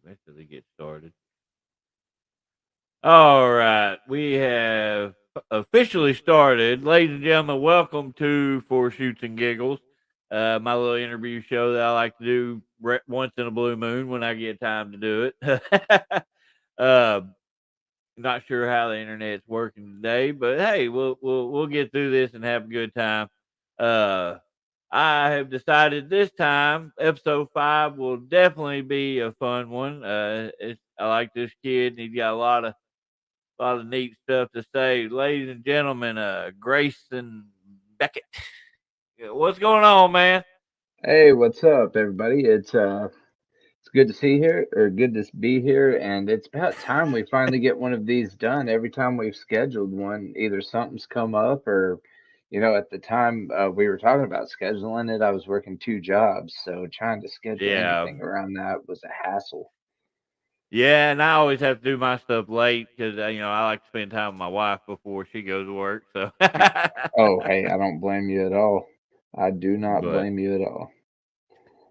Wait till they get started. All right, we have officially started, ladies and gentlemen. Welcome to For Shoots and Giggles, my little interview show that I like to do once in a blue moon when I get time to do it. uh, Not sure how the internet's working today, but hey, we'll get through this and have a good time. Uh, I have decided this time, episode 5 will definitely be a fun one. I like this kid, and he's got a lot of neat stuff to say. Ladies and gentlemen, Grayson Beckett. Yeah, what's going on, man? Hey, what's up, everybody? It's good to see here or good to be here, and it's about time we finally get one of these done. Every time we've scheduled one, either something's come up or, at the time we were talking about scheduling it, I was working two jobs, so trying to schedule Yeah, anything around that was a hassle. yeah, and I always have to do my stuff late because I like to spend time with my wife before she goes to work. So, Oh, hey, I don't blame you at all. I do not but blame you at all.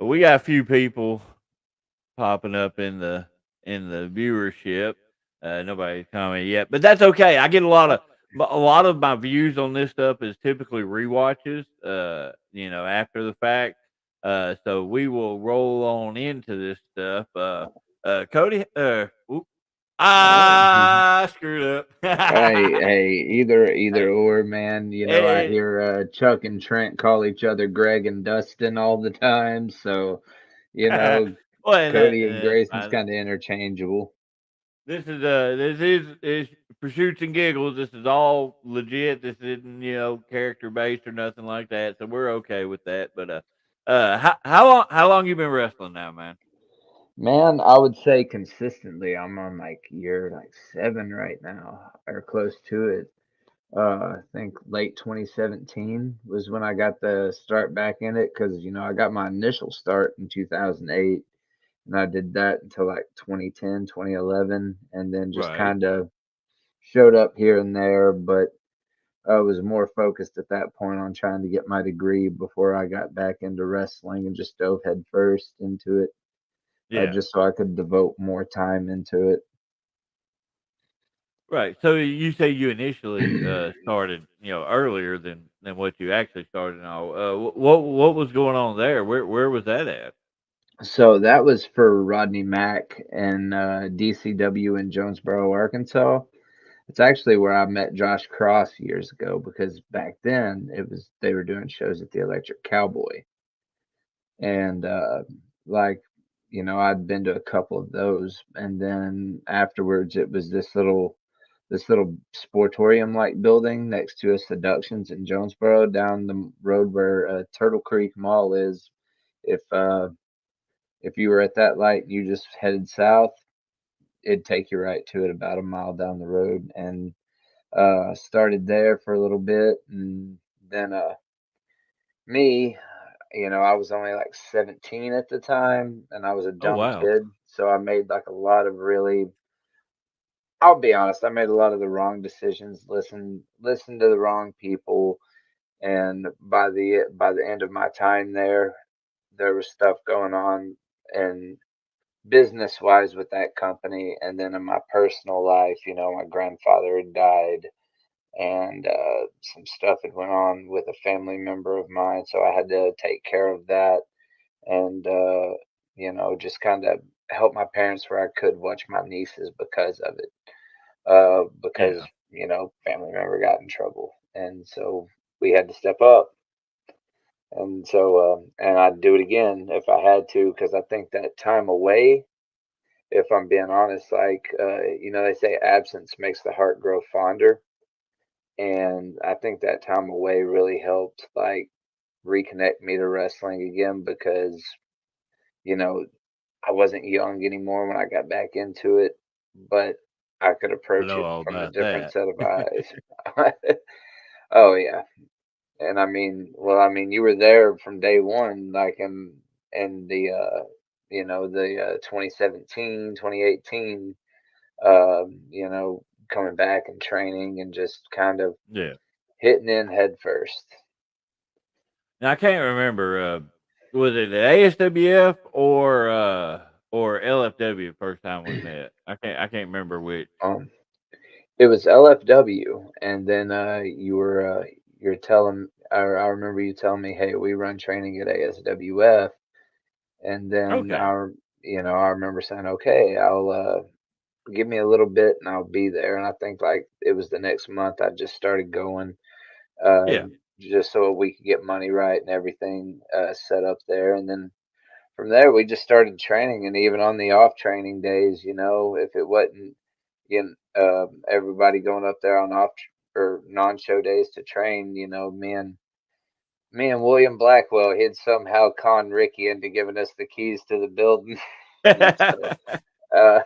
we got a few people popping up in the viewership. Nobody's commented yet, but that's okay. I get a lot of my views on this stuff is typically rewatches. After the fact. So we will roll on into this stuff. Cody. I screwed Hey, up. hey, either Hey, or, man. I hey, hear Chuck and Trent call each other Greg and Dustin all the time, so you well, know, and Cody and that's Grayson's fine. kind of interchangeable. This is for shoots and giggles. This is all legit. This isn't character based or nothing like that. So we're okay with that. But how long you been wrestling now, man? Man, I would say consistently, I'm on like year like 7 right now, or close to it. I think late 2017 was when I got the start back in it, because I got my initial start in 2008. And I did that until like 2010, 2011, and then just Right. kind of showed up here and there. But I was more focused at that point on trying to get my degree before I got back into wrestling and just dove head first into it, Yeah. just so I could devote more time into Right. So you say you initially it. started earlier than what you actually started. Now, what was going on there? Where was that at? So that was for Rodney Mack and DCW in Jonesboro, Arkansas. It's actually where I met Josh Cross years ago, because back then they were doing shows at the Electric Cowboy, and like I'd been to a couple of those, and then afterwards it was this little sportorium like building next to a Seductions in Jonesboro, down the road where Turtle Creek Mall is. If uh if you were at that light and you just headed south, it'd take you right to it about a mile down the road. And started there for a little bit, and then me, I was only like 17 at the time, and I was a Oh dumb wow. kid, so I made like a lot of really, I'll be honest, I made a lot of the wrong decisions, listen to the wrong people, and by the end of my time there was stuff going on, and business wise with that company, and then in my personal life, my grandfather had died, and some stuff had went on with a family member of mine, so I had to take care of that, and just kind of help my parents where I could, watch my nieces because of it, because Yeah. family member got in trouble, and so we had to step up. And so, and I'd do it again if I had to, because I think that time away, if I'm being honest, like, they say absence makes the heart grow fonder. And I think that time away really helped, like, reconnect me to wrestling again, because, you know, I wasn't young anymore when I got back into it, but I could I approach know it all from a about different that. set of eyes. Oh, yeah. And I mean, well, I mean, you were there from day one, like in the, 2017, 2018, you know, coming back and training and just kind of Yeah. hitting in head first. Now I can't remember. Was it the ASWF or or LFW first time we met? I can't remember which. Um, it was LFW, and then you're telling. I remember you telling me, "Hey, we run training at ASWF," and then Okay. I remember saying, "Okay, I'll give me a little bit and I'll be there." And I think like it was the next month I just started going, uh, Yeah. just so we could get money right and everything set up there, and then from there, we just started training, and even on the off training days, if it wasn't, everybody going up there on off or non-show days to train, me and William Blackwell, he'd somehow con Ricky into giving us the keys to the building, and so, uh,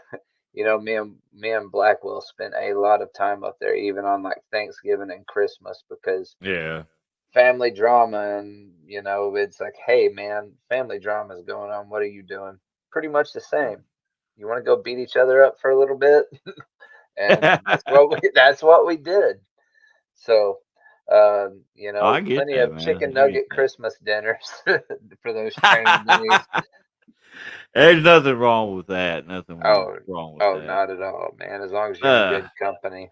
me and Blackwell spent a lot of time up there, even on like Thanksgiving and Christmas, because Yeah. family drama and it's like, hey man, family drama is going on, what are you doing? Pretty much the same. You want to go beat each other up for a little bit? And that's what we did. So I get plenty that, of man. chicken I get nugget that. Christmas dinners for those training days. There's nothing wrong with that. Nothing Oh, wrong with oh, that. not at all, man, as long as you're in Uh, good company.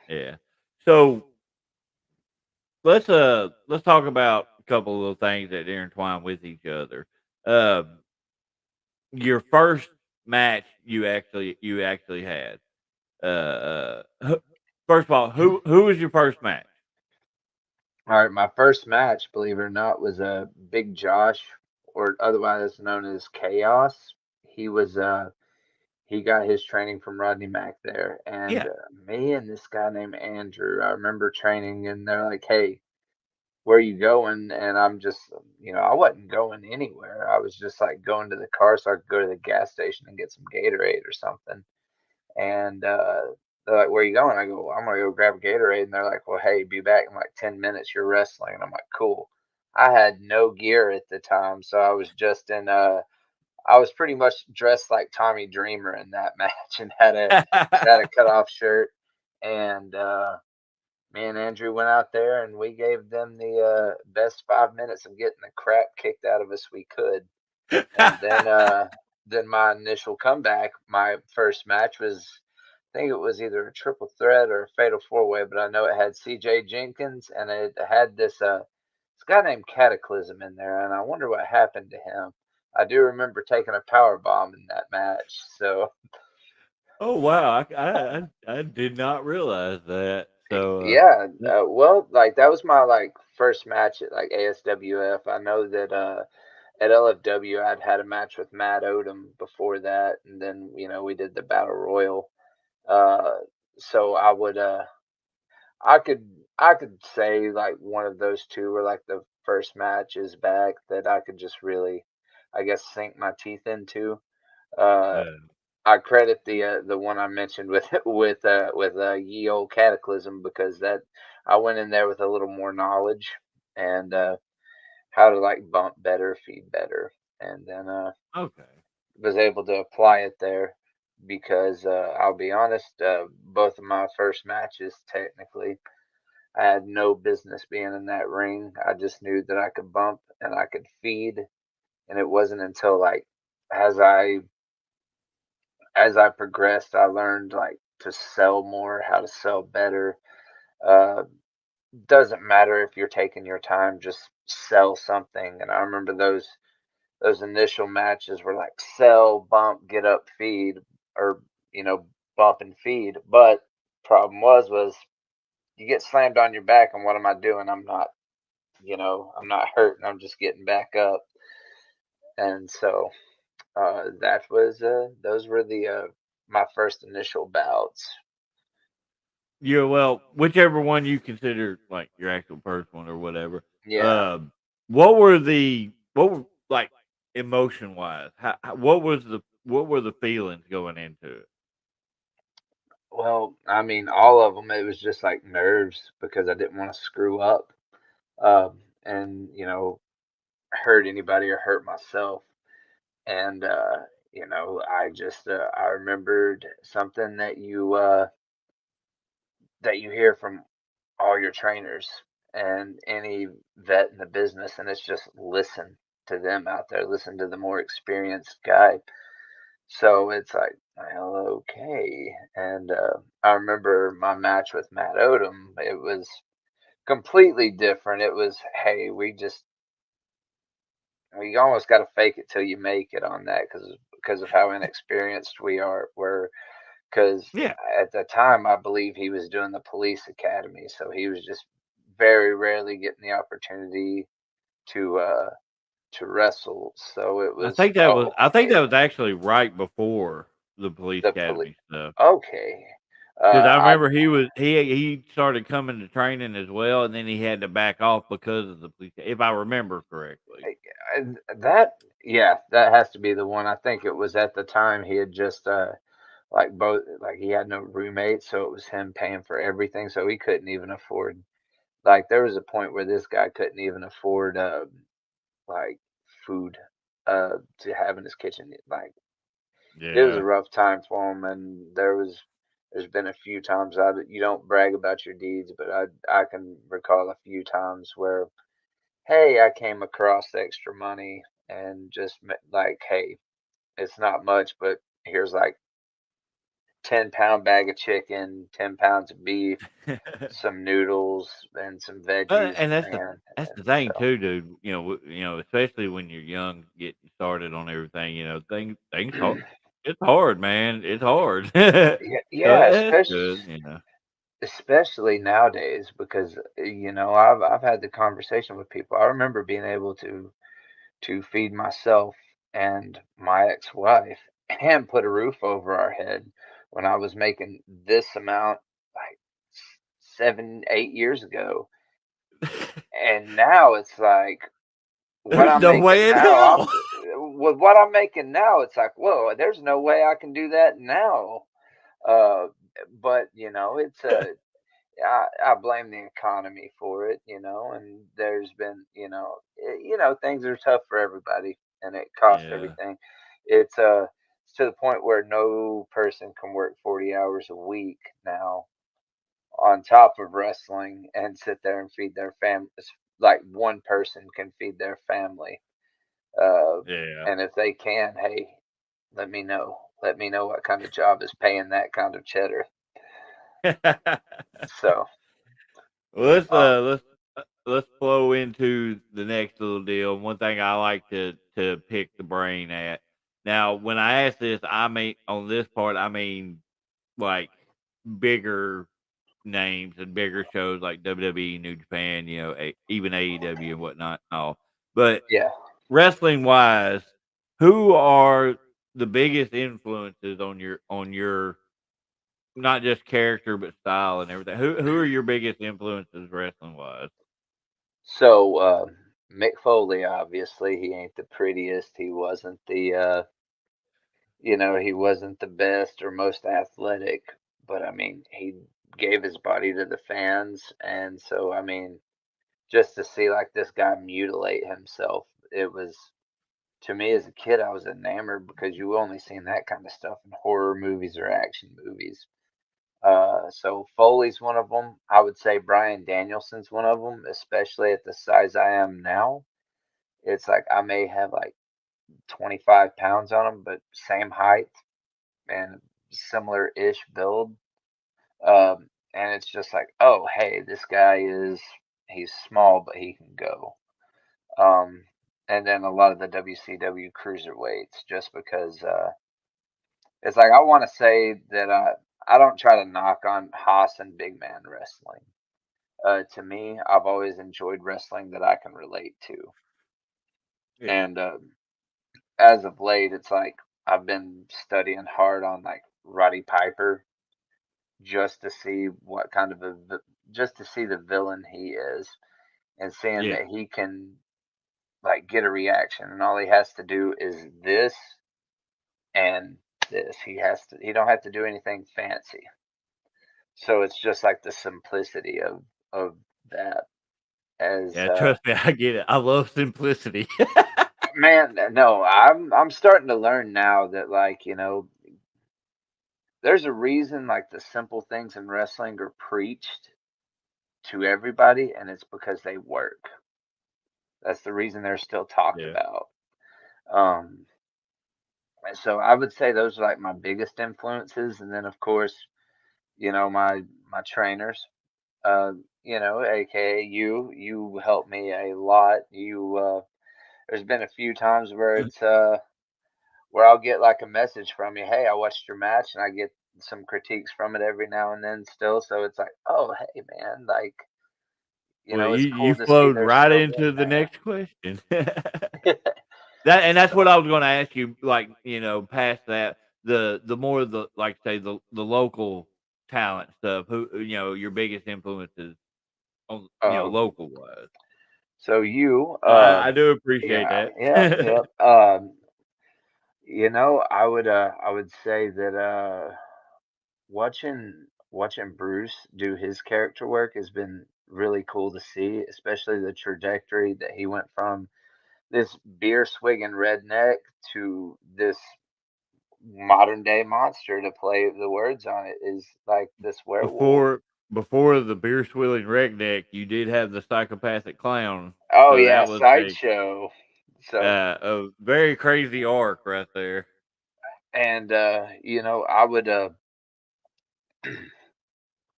yeah. So let's talk about a couple of little things that intertwine with each other. Um, your first match you actually had. First of all, who was your first match? All right, my first match, believe it or not, was Big Josh, or otherwise known as Chaos. He was he got his training from Rodney Mack there, and Yeah. me and this guy named Andrew. I remember training, and they're like, "Hey, where you going?" And I'm just, I wasn't going anywhere. I was just like going to the car so I could go to the gas station and get some Gatorade or something. And they're like, "Where you going?" I go, "I'm gonna go grab a Gatorade." And they're like, "Well, hey, be back in like 10 minutes. You're wrestling." And I'm like, "Cool." I had no gear at the time, so I was just in I was pretty much dressed like Tommy Dreamer in that match, and had a cut off shirt. And me and Andrew went out there and we gave them the best 5 minutes of getting the crap kicked out of us we could. And then my initial comeback, my first match was, I think it was either a triple threat or a fatal four way, but I know it had CJ Jenkins and it had this guy named Cataclysm in there, and I wonder what happened to him. I do remember taking a power bomb in that match. So Oh wow, I did not realize that. So yeah, uh, well, like that was my like first match at like ASWF. I know that at LFW I'd had a match with Matt Odom before that, and then we did the Battle Royal. Uh, so I could I could say like one of those two were like the first matches back that I could just really, I guess, sink my teeth into. Uh, uh, I credit the one I mentioned with with Ye Old Cataclysm, because that I went in there with a little more knowledge and how to like bump better, feed better, and then okay. was able to apply it there, because I'll be honest, both of my first matches technically I had no business being in that ring. I just knew that I could bump and I could feed, and it wasn't until like as I progressed, I learned like to sell more, how to sell better. Uh, doesn't matter if you're taking your time, just sell something. And I remember those initial matches were like sell, bump, get up, feed, or bump and feed. But problem was you get slammed on your back, and what am I doing? I'm not hurting. I'm just getting back up. And so that was those were the my first initial bouts. Yeah, well, whichever one you consider like your actual first one or whatever. Yeah. Um, what were like emotion wise? What were the feelings going into it? Well, I mean, all of them. It was just like nerves because I didn't want to screw up, and hurt anybody or hurt myself. And I remembered something that you hear from all your trainers and any vet in the business, and it's just listen to them out there. Listen to the more experienced guy. So it's like, well, okay. And I remember my match with Matt Odom. It was completely different. It was, hey, we almost got to fake it till you make it on that because of how inexperienced we are. Because Yeah. at the time, I believe he was doing the police academy, so he was just very rarely getting the opportunity to uh to wrestle. So it was, oh, I think okay, that was actually right before the police the police. academy stuff. Okay, 'Cause I I remember he started coming to training as well, and then he had to back off because of the police, if I remember correctly. that yeah, that has to be the one. I think it was at the time he had just like both like he had no roommates, so it was him paying for everything, so he couldn't even afford. Like there was a point where this guy couldn't even afford like food to have in his kitchen. Like it was a Yeah. rough time for him, and there's been a few times you don't brag about your deeds, but I can recall a few times where, hey, I came across extra money and just like, hey, it's not much, but here's like 10-pound bag of chicken, 10 pounds of beef, some noodles, and some veggies, And man. that's the And thing so too, dude. Especially when you're young, getting started on everything. Things hard. It's hard, man. It's hard. yeah, So yeah, it's good. especially nowadays because I've had the conversation with people. I remember being able to feed myself and my ex-wife and put a roof over our head when I was making this amount like 7, 8 years ago. And now it's like what There's I'm no making way in now, hell. with what I'm making now, it's like, whoa, there's no way I can do that now. Uh, but it's I blame the economy for it, and there's been, things are tough for everybody and it costs Yeah. everything. It's it's to the point where no person can work 40 hours a week now on top of wrestling and sit there and feed their families. Like one person can feed their family. Uh, Yeah. and if they can, hey, let me know. Let me know what kind of job is paying that kind of cheddar. So, Well, let's um, let's flow into the next little deal. One thing I like to pick the brain at. Now, when I ask this, I mean on this part, I mean like bigger names and bigger shows like WWE, New Japan, even AEW and whatnot, and all. But yeah. wrestling wise, who are the biggest influences on your not just character but style and everything? Who are your biggest influences wrestling wise? So, Mick Foley, obviously, he ain't the prettiest. He wasn't he wasn't the best or most athletic, but I mean, he gave his body to the fans. And so, I mean, just to see like this guy mutilate himself, it was, to me as a kid, I was enamored because you only seen that kind of stuff in horror movies or action movies. So Foley's one of them. I would say Brian Danielson's one of them, especially at the size I am now. It's like I may have like 25 pounds on him, but same height and similar-ish build. And it's just like, oh, hey, this guy he's small, but he can go. Um, and then a lot of the WCW cruiserweights, just because it's like I want to say that I don't try to knock on Haas and big man wrestling. To me, I've always enjoyed wrestling that I can relate to, Yeah. and as of late, it's like I've been studying hard on like Roddy Piper just to see what kind of just to see the villain he is and seeing Yeah. that he can like get a reaction and all he has to do is this and this. He don't have to do anything fancy. So it's just like the simplicity of that as Yeah, trust me, I get it. I love simplicity. man, no, I'm starting to learn now that like, there's a reason like the simple things in wrestling are preached to everybody, and it's because they work. That's the reason they're still talked Yeah. about. Um, So I would say those are like my biggest influences, and then of course, my trainers. Uh, aka you helped me a lot. There's been a few times where where I'll get like a message from you, hey, I watched your match, and I get some critiques from it every now and then still. So it's like, oh, hey, man, like, Well, it's you cool to see flowed there's right still into being the there. next question. That's what So, I was gonna ask you, like, past that, the more the like say the local talent stuff, your biggest influences on, um, local wise. so you, I do appreciate yeah, that. yep, yep. I would say that watching Bruce do his character work has been really cool to see, especially the trajectory that he went from this beer swigging redneck to this modern day monster, to play the words on it, is like this werewolf. Before before the beer swilling redneck, you did have the psychopathic clown, Oh so yeah, that was sideshow. So a very crazy arc right there. and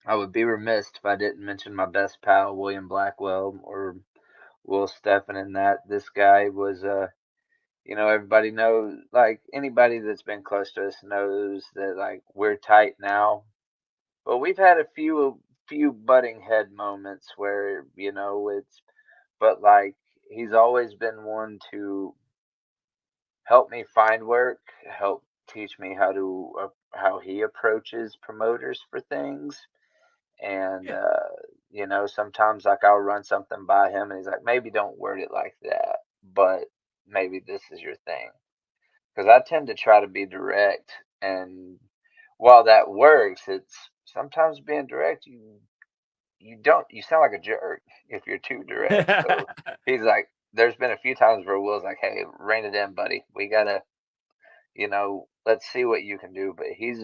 I would be remiss if I didn't mention my best pal William Blackwell, or Will Steffen. In that this guy was everybody knows, like anybody that's been close to us knows that like we're tight now. But we've had a few butting head moments where, it's but like he's always been one to help me find work, help teach me how he approaches promoters for things. And Yeah. sometimes like I'll run something by him and he's like, maybe don't word it like that, but maybe this is your thing. Because I tend to try to be direct, and while that works, it's sometimes being direct, you sound like a jerk if you're too direct. So he's like, there's been a few times where Will's like, hey, rein it in, buddy. We gotta, let's see what you can do. But he's,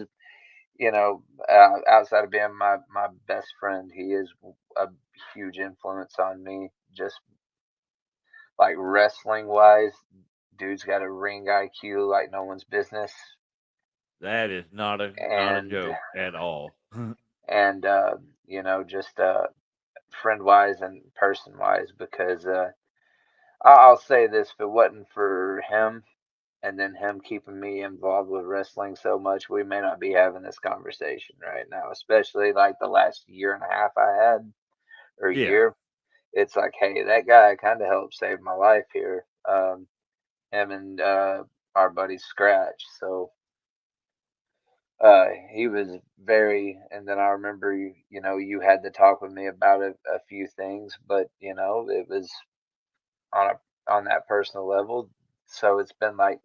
outside of being my best friend, he is a huge influence on me. Just like wrestling wise, dude's got a ring IQ like no one's business. That is not a And joke at all. and just friend wise and person wise, because I'll say this: if it wasn't for him, and then him keeping me involved with wrestling so much, we may not be having this conversation right now. Especially like the last year and a half I had, or Yeah. year. It's like, hey, that guy kind of helped save my life here. Him and our buddy Scratch. So he was very, and then I remember you had to talk with me about a few things, but it was on on that personal level. So it's been like,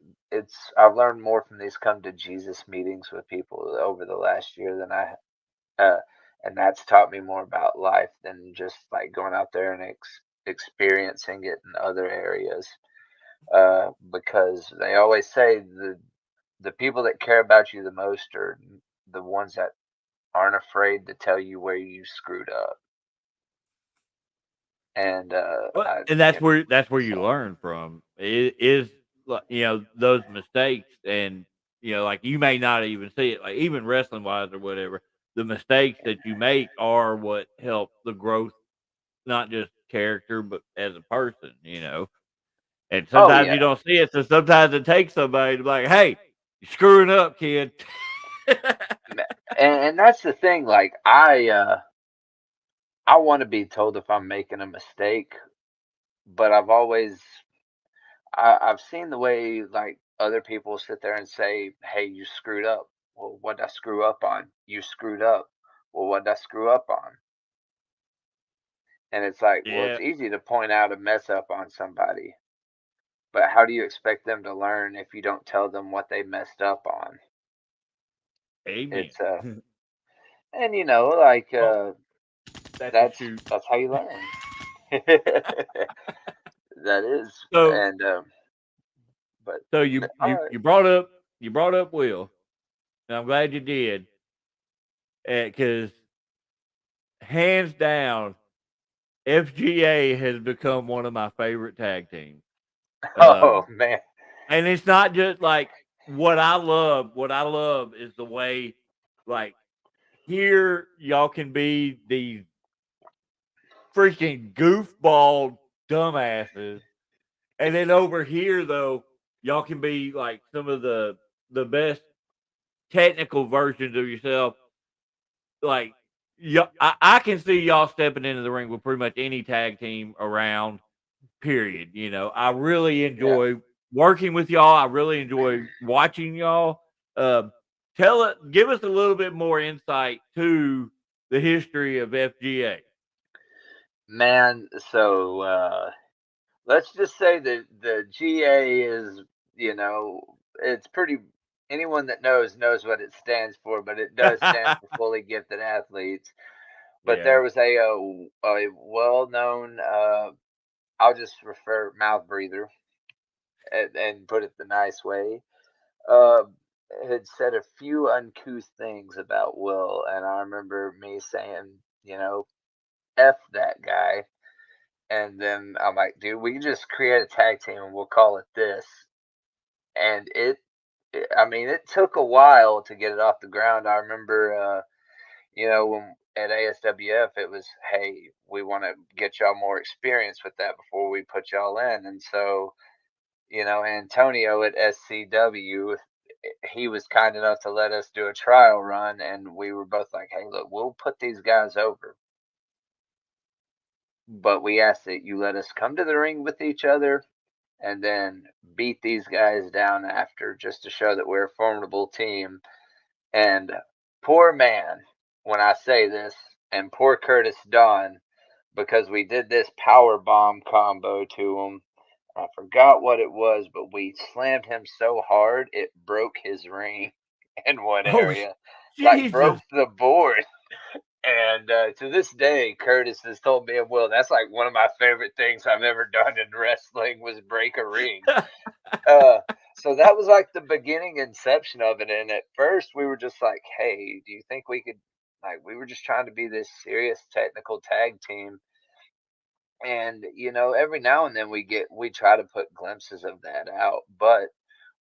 I've learned more from these come to Jesus meetings with people over the last year than uh and that's taught me more about life than just like going out there and experiencing it in other areas. Because they always say the people that care about you the most are the ones that aren't afraid to tell you where you screwed up. And Well, I and you that's where you so learn from. It is like, those mistakes, and like you may not even see it, like even wrestling wise or whatever. The mistakes that you make are what help the growth, not just character, but as a person. And Oh sometimes yeah. you don't see it, so sometimes it takes somebody to be like, "Hey, you're screwing up, kid." Ma- and that's the thing, like I want to be told if I'm making a mistake, but I've seen the way like other people sit there and say, "Hey, you screwed up." Well, what did I screw up on? You screwed up. Well, what did I screw up on? And it's like, well, it's Yeah, easy to point out a mess up on somebody, but how do you expect them to learn if you don't tell them what they messed up on? amen. It's and like Well, that's a that's shoot. that's how you learn. That is, So, and but so you all you right. you brought up you brought up Will, and I'm glad you did, because hands down, FGA has become one of my favorite tag teams. Oh Um, man. and it's not just like what I love is the way, like, here y'all can be these freaking goofball dumbasses, and then over here though, y'all can be like some of the best technical versions of yourself. Like, I can see y'all stepping into the ring with pretty much any tag team around. Period. I really Yeah. enjoy working with y'all. I really enjoy watching y'all. Um, give us a little bit more insight to the history of FGA. Man, so let's just say that the GA is, it's pretty. Anyone that knows what it stands for, but it does stand for fully gifted athletes. But Yeah. there was a well-known, I'll just refer mouth breather and put it the nice way. Uh, had said a few uncouth things about Will, and I remember me saying, "F that guy." And then I'm like, dude, we can just create a tag team and we'll call it this. And I mean, it took a while to get it off the ground. I remember, when at ASWF, it was, hey, we want to get y'all more experience with that before we put y'all in. And so, Antonio at SCW, he was kind enough to let us do a trial run. And we were both like, hey, look, we'll put these guys over. But we ask that you let us come to the ring with each other and then beat these guys down after just to show that we're a formidable team. And poor man, when I say this, and poor Curtis Dunn, because we did this power bomb combo to him. I forgot what it was, but we slammed him so hard it broke his ring in one Oh, area, like broke Jesus. the board. And to this day, Curtis has told me, well, that's like one of my favorite things I've ever done in wrestling was break a ring. Uh, so that was like the beginning inception of it. And at first, we were just like, hey, do you think we could? Like, we were just trying to be this serious technical tag team. And, every now and then we try to put glimpses of that out. But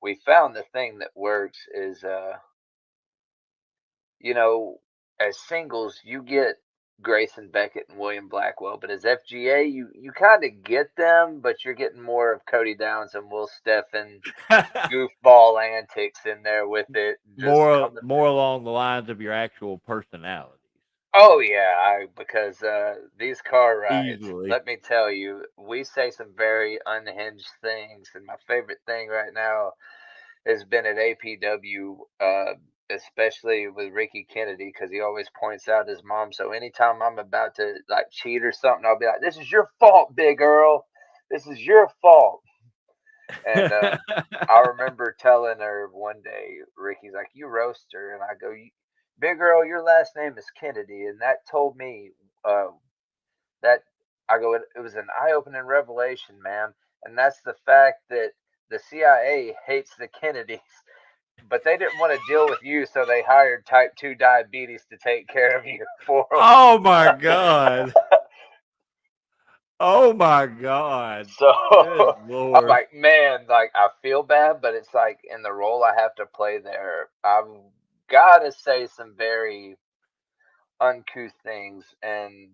we found the thing that works is, you know, as singles, you get Grayson Beckett and William Blackwell, but as FGA, you kind of get them, but you're getting more of Cody Downs and Will Steffen goofball antics in there with it, just more coming. more along the lines of your actual personalities. Oh yeah, because these car rides, Easily. let me tell you, we say some very unhinged things, and my favorite thing right now has been at APW, especially with Ricky Kennedy, because he always points out his mom. So anytime I'm about to like cheat or something, I'll be like, "This is your fault, Big Earl. This is your fault." And I remember telling her one day, Ricky's like, "You roast her," and I go, "Big Earl, your last name is Kennedy," and that told me uh, that I go, it was an eye-opening revelation, man, and that's the fact that the CIA hates the Kennedys, but they didn't want to deal with you, so they hired type 2 diabetes to take care of you for Oh my them. god. Oh my god. So Good I'm lord. like, man, like I feel bad, but it's like in the role I have to play there, I've got to say some very uncouth things. And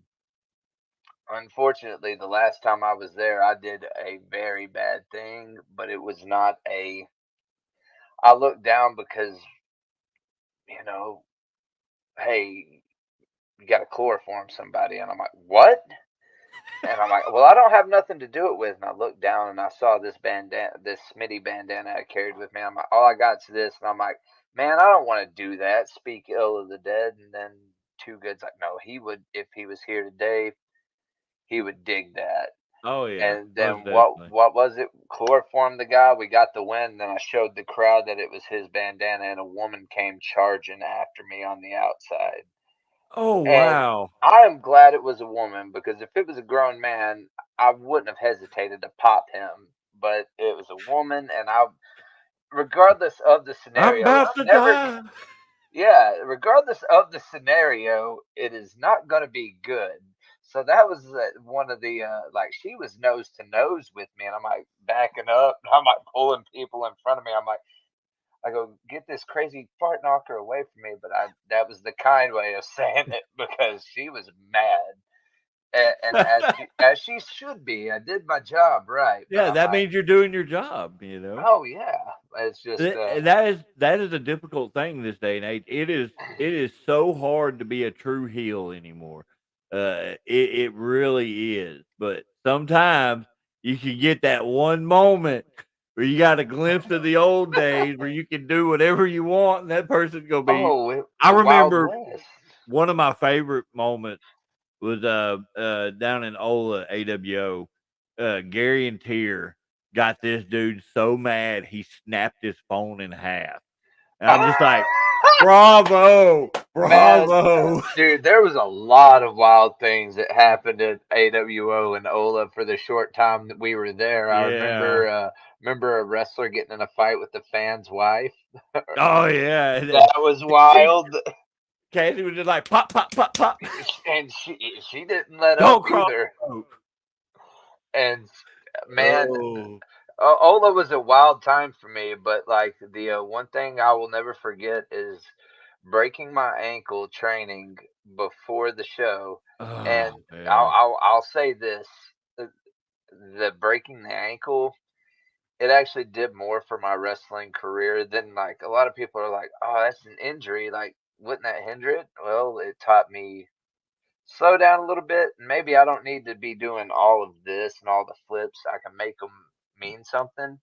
unfortunately, the last time I was there, I did a very bad thing, but it was not a. I looked down because, you know, hey, you got to chloroform somebody. And I'm like, what? And I'm like, well, I don't have nothing to do it with. And I looked down and I saw this bandana, this Smitty bandana I carried with me. I'm like, all I got's this. And I'm like, man, I don't want to do that. Speak ill of the dead. And then Two Good's like, no, he would, if he was here today, he would dig that. Oh yeah, And most then definitely. what was it? Chloroform the guy. We got the win. Then I showed the crowd that it was his bandana, and a woman came charging after me on the outside. Oh And wow. I am glad it was a woman because if it was a grown man, I wouldn't have hesitated to pop him. But it was a woman, and regardless of the I'm scenario, about it's to never, die. yeah, regardless of the scenario, it is not going to be good. So that was one of the, like, she was nose to nose with me, and I'm like backing up, and I'm like pulling people in front of me. I'm like, I go, get this crazy fart knocker away from me. But that was the kind way of saying it because she was mad. And as she should be, I did my job right. But Yeah, I'm that like, means you're doing your job, you know? oh yeah, it's just That is a difficult thing this day and age. It is so hard to be a true heel anymore. It really is. But sometimes you can get that one moment where you got a glimpse of the old days where you can do whatever you want, and that person's gonna be. I the Wild remember West. one of my favorite moments was down in Ola AWO. Gary and Tier got this dude so mad he snapped his phone in half. And I'm just like, bravo, Man, bravo. dude, there was a lot of wild things that happened at AWO and Ola for the short time that we were there. I Yeah. remember a wrestler getting in a fight with the fan's wife. Oh yeah. And That was see, wild, Casey was just like pop, pop, pop, pop. and she didn't let up Don't cross either. the rope. And man, Oh. Ola was a wild time for me, but like the one thing I will never forget is breaking my ankle training before the show. And Oh I'll man. I'll, I'll say this: the, the breaking the ankle, it actually did more for my wrestling career than like a lot of people are like, oh, that's an injury. Like, wouldn't that hinder it? Well, it taught me slow down a little bit. And maybe I don't need to be doing all of this and all the flips. I can make them mean something.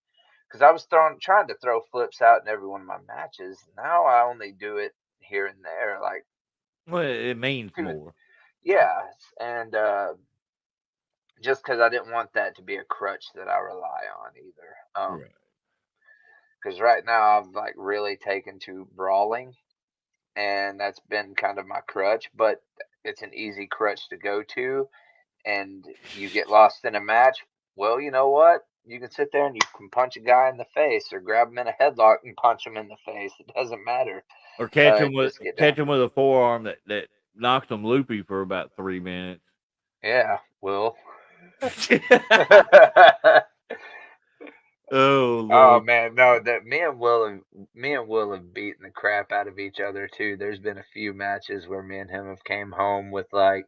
Because I was trying to throw flips out in every one of my matches. Now I only do it here and there, like Well, it means two, more. yeah. And just because I didn't want that to be a crutch that I rely on either. Right. Because right now I've like really taken to brawling, and that's been kind of my crutch. But it's an easy crutch to go to, and you get lost in a match, well, you know what? You can sit there and you can punch a guy in the face or grab him in a headlock and punch him in the face. It doesn't matter. Or catch him And with just get catch down. him with a forearm that knocks him loopy for about 3 minutes. Yeah, well. Oh Oh Lord. man, no, that me and Will have beaten the crap out of each other too. There's been a few matches where me and him have came home with like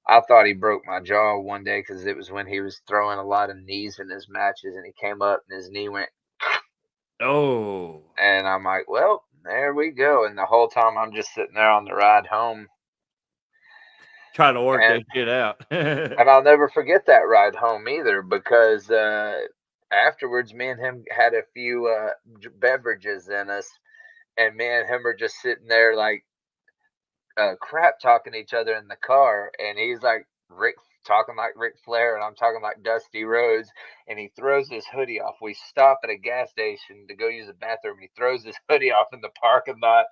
I thought he broke my jaw one day because it was when he was throwing a lot of knees in his matches, and he came up and his knee went. Oh. And I'm like, well, there we go. And the whole time I'm just sitting there on the ride home, Trying to work and that shit out. I'll never forget that ride home either because afterwards, me and him had a few beverages in us, and me and him are just sitting there like crap talking to each other in the car, and he's like Rick talking like Ric Flair, and I'm talking like Dusty Rhodes, and he throws his hoodie off. We stop at a gas station to go use the bathroom, and he throws his hoodie off in the parking lot,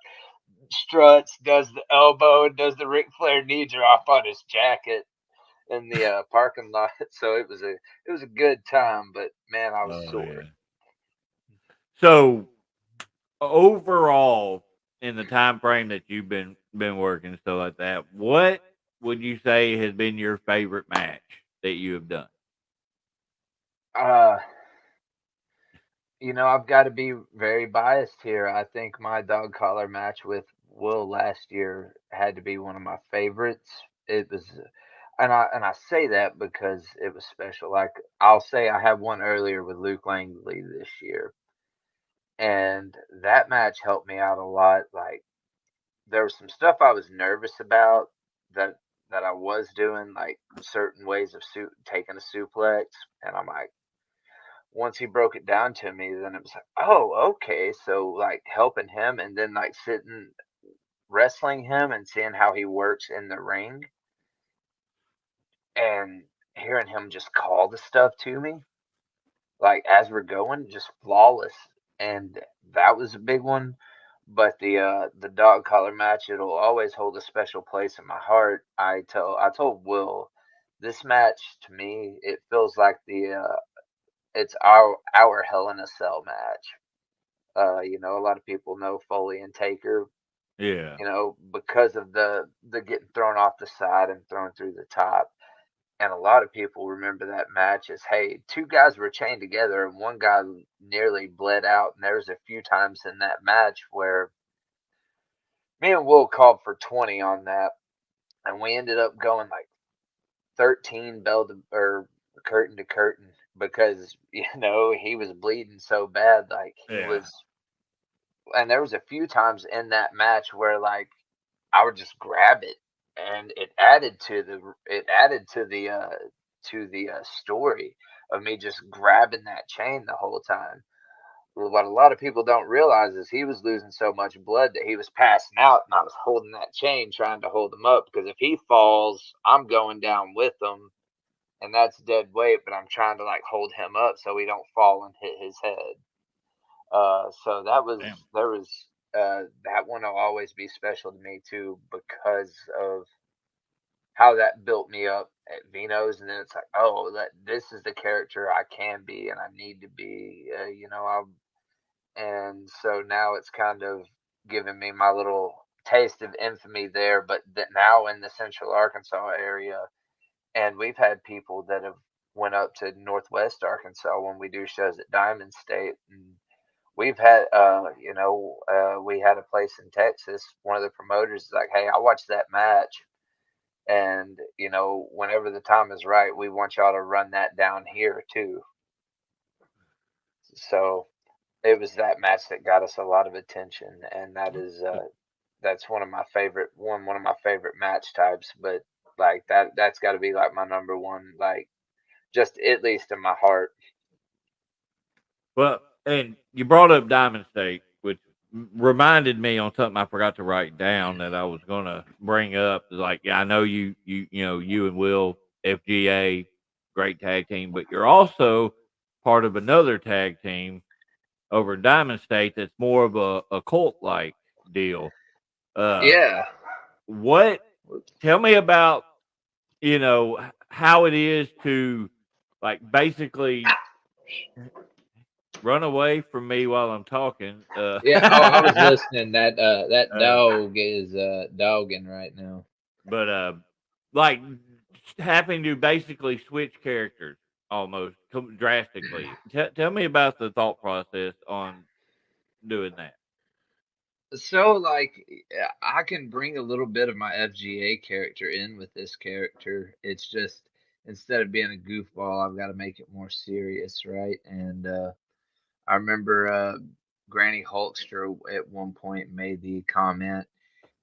struts, does the elbow, and does the Ric Flair knee drop on his jacket in the parking lot. So it was a good time, but man, I was Oh sore. yeah. So overall, in the time frame that you've been working and stuff like that, what would you say has been your favorite match that you have done? Uh, I've got to be very biased here. I think my dog collar match with Will last year had to be one of my favorites. It was, and I say that because it was special. Like I'll say, I had one earlier with Luke Langley this year, and that match helped me out a lot. Like there was some stuff I was nervous about that I was doing, like certain ways of taking a suplex, and I'm like once he broke it down to me, then it was like, oh, okay. So like helping him and then like sitting wrestling him and seeing how he works in the ring and hearing him just call the stuff to me, like as we're going, just flawless. And that was a big one. But the dog collar match, it'll always hold a special place in my heart. I told Will, this match to me, it feels like it's our Hell in a Cell match. A lot of people know Foley and Taker, Yeah. because of the getting thrown off the side and thrown through the top. And a lot of people remember that match as, hey, two guys were chained together and one guy nearly bled out. And there was a few times in that match where me and Will called for 20 on that, and we ended up going like 13 bell to, or curtain to curtain, because he was bleeding so bad, like he Yeah. was. And there was a few times in that match where like I would just grab it, and it added to the story of me just grabbing that chain the whole time. Well, what a lot of people don't realize is he was losing so much blood that he was passing out, and I was holding that chain trying to hold him up, because if he falls, I'm going down with him, and that's dead weight. But I'm trying to like hold him up so he don't fall and hit his head. So Damn. that one will always be special to me too, because of how that built me up at Vino's, and then it's like, oh, this is the character I can be and I need to be. And so now it's kind of given me my little taste of infamy there, but that now in the Central Arkansas area, and we've had people that have went up to Northwest Arkansas when we do shows at Diamond State, and we've had, we had a place in Texas. One of the promoters is like, "Hey, I watched that match, and whenever the time is right, we want y'all to run that down here too." So it was that match that got us a lot of attention, and that's one of my favorite match types. But like that's got to be like my number one, like just at least in my heart. Well, and you brought up Diamond State, which reminded me on something I forgot to write down that I was gonna bring up. Like, yeah, I know you and Will FGA, great tag team, but you're also part of another tag team over in Diamond State that's more of a cult like deal. Uh, Yeah. what? Tell me about how it is to like basically run away from me while I'm talking. Yeah. Oh, I was listening. That Uh, dog is dogging right now. but like having to basically switch characters almost drastically. Tell me about the thought process on doing that. So like I can bring a little bit of my FGA character in with this character. It's just instead of being a goofball, I've got to make it more serious, right? And I remember Granny Hulkster at one point made the comment,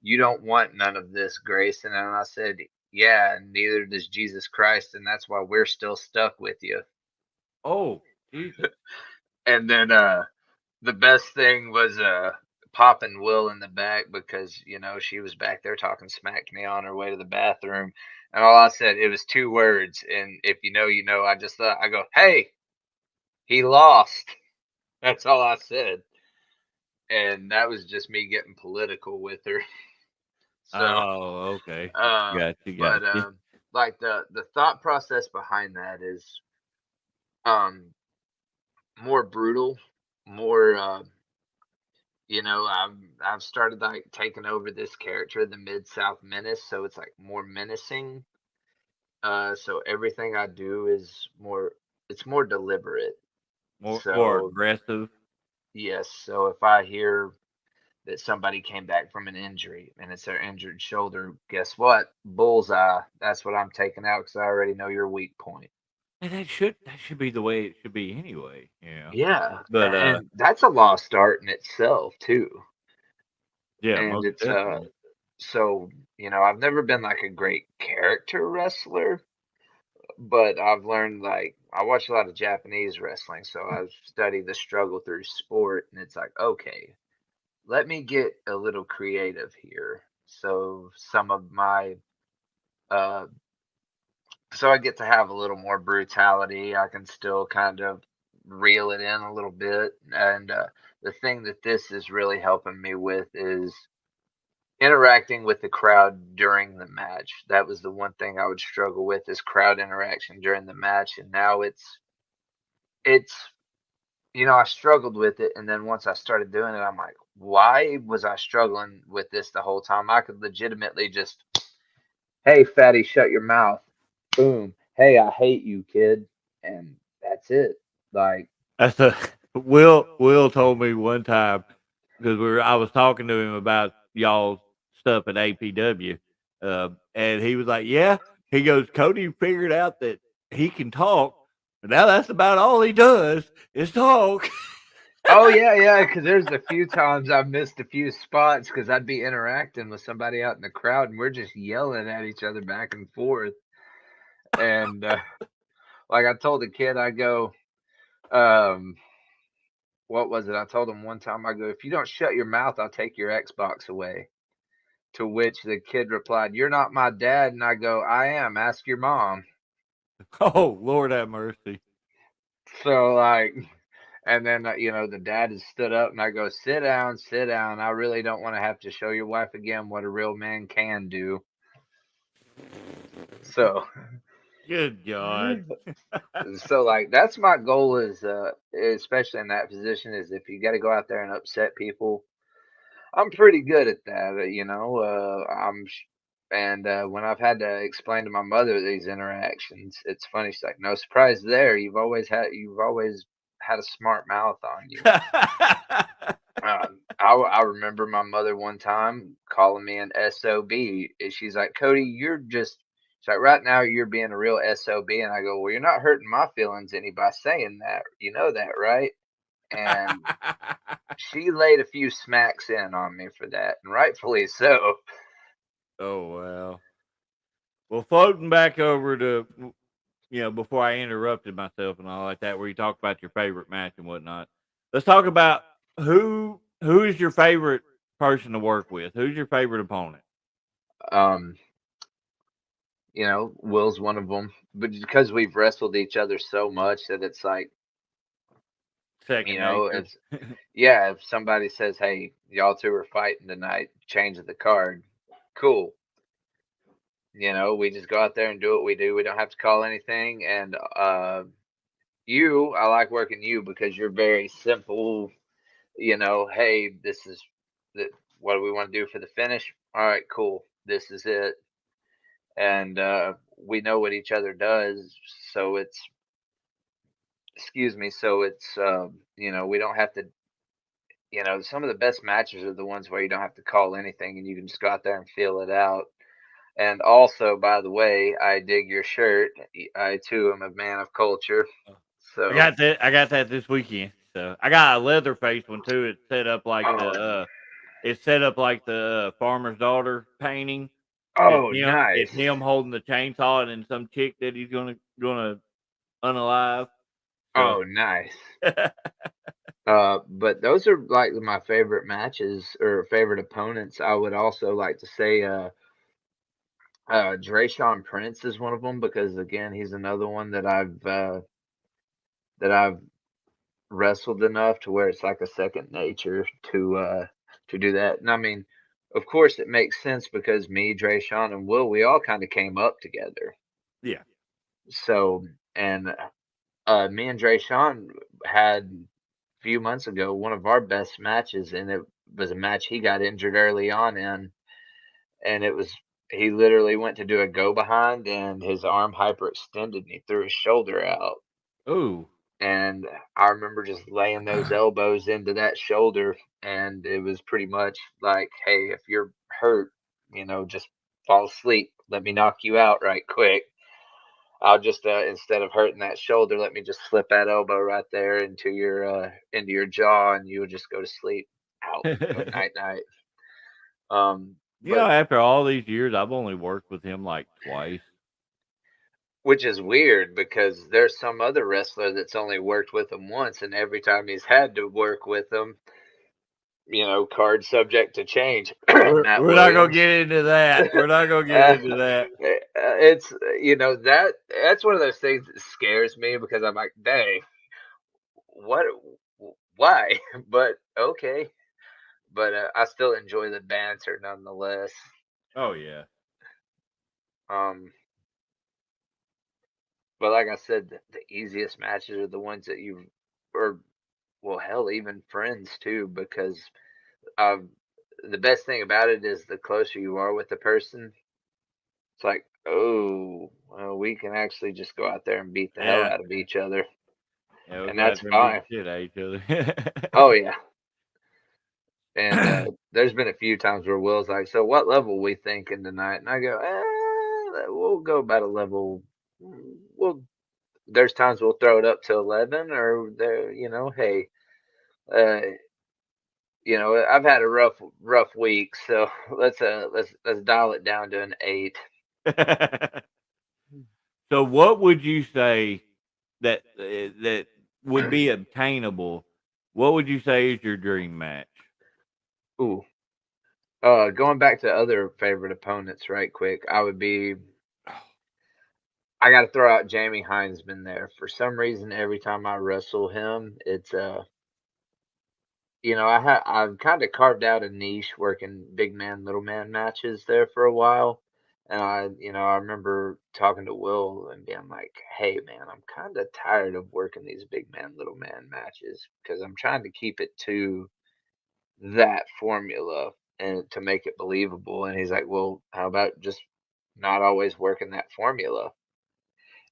"You don't want none of this, Grayson." And I said, "Yeah, and neither does Jesus Christ, and that's why we're still stuck with you." Oh, Jesus. And then the best thing was popping Will in the back, because she was back there talking smack to me on her way to the bathroom, and all I said, it was two words, and if you know, you know. I go, "Hey, he lost." That's all I said, and that was just me getting political with her. So, Oh, okay. uh, Got you. Got but you. like the thought process behind that is um more brutal, more I've started like taking over this character, the Mid South Menace, so it's like more menacing. So everything I do is it's more deliberate. More So aggressive. yes, so if I hear that somebody came back from an injury and it's their injured shoulder, guess what? Bullseye. That's what I'm taking out, because I already know your weak point. And that should be the way it should be anyway. Yeah. Yeah, But and that's a lost art in itself too. yeah, And most it's definitely. so I've never been like a great character wrestler, but I've learned, like, I watch a lot of Japanese wrestling, so I've studied the struggle through sport, and it's like, okay, let me get a little creative here. So some of my uh so I get to have a little more brutality. I can still kind of reel it in a little bit, and the thing that this is really helping me with is interacting with the crowd during the match. That was the one thing I would struggle with, is crowd interaction during the match, and now it's I struggled with it, and then once I started doing it, I'm like, why was I struggling with this the whole time? I could legitimately just, "Hey, fatty, shut your mouth." Boom. hey, I hate you, kid, and that's it. Like, That's a Will told me one time because I was talking to him about y'all's stuff at APW, and he was like, "Yeah," he goes, "Cody figured out that he can talk, but now that's about all he does is talk." oh yeah, yeah, because there's a few times I've missed a few spots because I'd be interacting with somebody out in the crowd and we're just yelling at each other back and forth. And like I told the kid, I go, um, what was it? I told him one time, I go, if you don't shut your mouth, I'll take your Xbox away. To which the kid replied, "You're not my dad." And I go, "I am. Ask your mom." Oh Lord have mercy! So like, and then the dad has stood up, and I go, "Sit down, sit down. I really don't want to have to show your wife again what a real man can do." So, Good God! so like that's my goal is, especially in that position, is if you got to go out there and upset people, I'm pretty good at that. And when I've had to explain to my mother these interactions, it's funny. She's like, "No surprise there. You've always had a smart mouth on you." I remember my mother one time calling me an SOB. And she's like, "Cody, she's like, right now you're being a real SOB." And I go, "Well, you're not hurting my feelings any by saying that. You know that, right?" And she laid a few smacks in on me for that, and rightfully so. Oh wow! Well, floating back over to before I interrupted myself and all like that, where you talk about your favorite match and whatnot. Let's talk about who is your favorite person to work with. Who's your favorite opponent? Um, Will's one of them, but because we've wrestled each other so much that it's like, Second nature. it's yeah. If somebody says, "Hey, y'all two are fighting tonight, change the card," cool. We just go out there and do what we do. We don't have to call anything. And I like working you because you're very simple. Hey, this is the, what do we want to do for the finish? All right, cool. This is it. And we know what each other does, so it's excuse me, so it's we don't have to. Some of the best matches are the ones where you don't have to call anything and you can just go out there and feel it out. And also, by the way, I dig your shirt. I too am a man of culture. I So, got that. I got that this weekend. So I got a leather face one too. It's set up like the oh, it's set up like the farmer's daughter painting. It's oh, him. It's nice. him holding the chainsaw and then some chick that he's gonna unalive. So Oh, nice. But those are like my favorite matches or favorite opponents. I would also like to say, Drayshawn Prince is one of them because again, he's another one that I've wrestled enough to where it's like a second nature to do that. And I mean, of course, it makes sense because me, Drayshawn, and Will, we all kind of came up together. yeah. So, and me and Drayshawn had a few months ago one of our best matches, and it was a match he got injured early on in, and it was he literally went to do a go behind, and his arm hyperextended, and he threw his shoulder out. Ooh. And I remember just laying those elbows into that shoulder, and it was pretty much like, "Hey, if you're hurt, just fall asleep. Let me knock you out right quick. I'll just instead of hurting that shoulder, let me just slip that elbow right there into your jaw, and you would just go to sleep. Out. Go night night." But After all these years, I've only worked with him like twice. which is weird because there's some other wrestler that's only worked with him once, and every time he's had to work with him, card subject to change. Matt We're not gonna Williams. get into that. We're not gonna get into that. It's that's one of those things that scares me because I'm like, dang, what, why? But okay, but I still enjoy the banter nonetheless. Oh yeah. Um, but like I said, the easiest matches are the ones that or well, hell, even friends too, because um, the best thing about it is the closer you are with the person, it's like Oh, well, we can actually just go out there and beat the hell Yeah. out of each other, Yeah, we'll and go out that's there and beat fine. the shit out of each Oh yeah, and other. there's been a few times where Will's like, "So what level we thinking tonight?" And I go, "We'll go about a level. We'll There's times we'll throw it up to 11, or there, hey, uh, I've had a rough week, so let's dial it down to an 8." So, what would you say that would be obtainable? What would you say is your dream match? Ooh, going back to other favorite opponents, right quick, I got to throw out Jamie Heinsman there. For some reason, every time I wrestle him, it's I've kind of carved out a niche working big man, little man matches there for a while. And I remember talking to Will and being like, "Hey man, I'm kind of tired of working these big man, little man matches because I'm trying to keep it to that formula and to make it believable." And he's like, "Well, how about just not always working that formula?"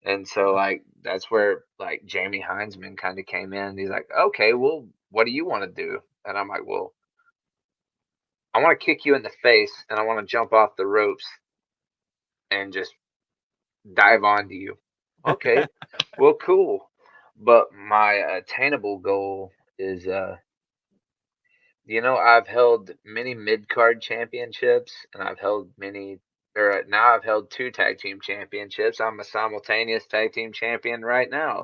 And so like that's where like Jamie Heinsman kind of came in. He's like, "Okay, well, what do you want to do?" And I'm like, "Well, I want to kick you in the face and I want to jump off the ropes and just dive onto you." Okay, well, cool. But my attainable goal is, I've held many mid card championships and now I've held two tag team championships. I'm a simultaneous tag team champion right now.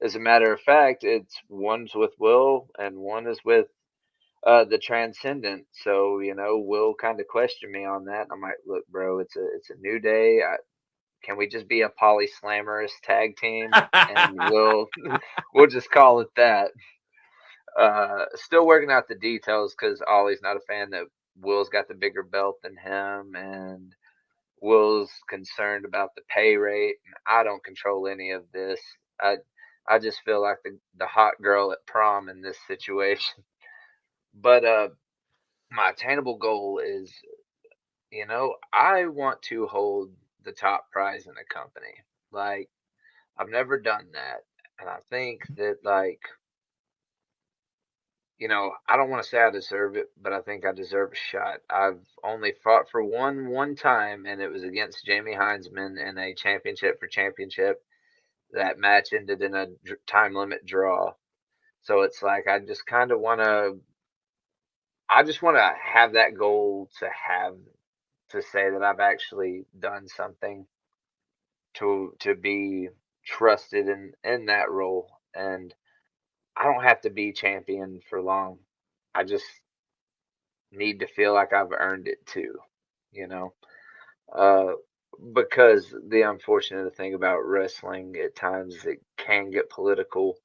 As a matter of fact, one's with Will and one is with the Transcendent. So, Will kind of questioned me on that. And I'm like, "Look, bro, it's a new day. Can we just be a polyslammerous tag team? And we'll just call it that." Still working out the details because Ollie's not a fan that Will's got the bigger belt than him, and Will's concerned about the pay rate, and I don't control any of this. I just feel like the hot girl at prom in this situation. But my attainable goal is, I want to hold the top prize in the company. Like, I've never done that. And I think that, like, I don't want to say I deserve it, but I think I deserve a shot. I've only fought for one time, and it was against Jamie Heinsman in a championship for championship. That match ended in a time limit draw. So it's like I just want to have that goal to say that I've actually done something to be trusted in that role, and I don't have to be champion for long. I just need to feel like I've earned it too, you know. Uh, because the unfortunate thing about wrestling at times it can get political,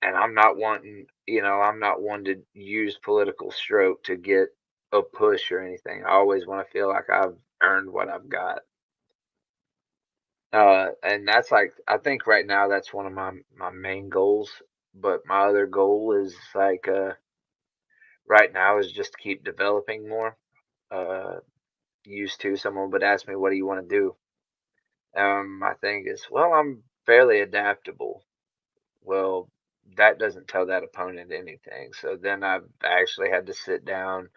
and I'm not one to use political stroke to get a push or anything. I always want to feel like I've earned what I've got. And that's like I think right now that's one of my main goals. But my other goal is like right now is just to keep developing more. Uh, Used to someone would ask me, "What do you want to do?" My thing is, well, I'm fairly adaptable. Well, that doesn't tell that opponent anything. So then I've actually had to sit down,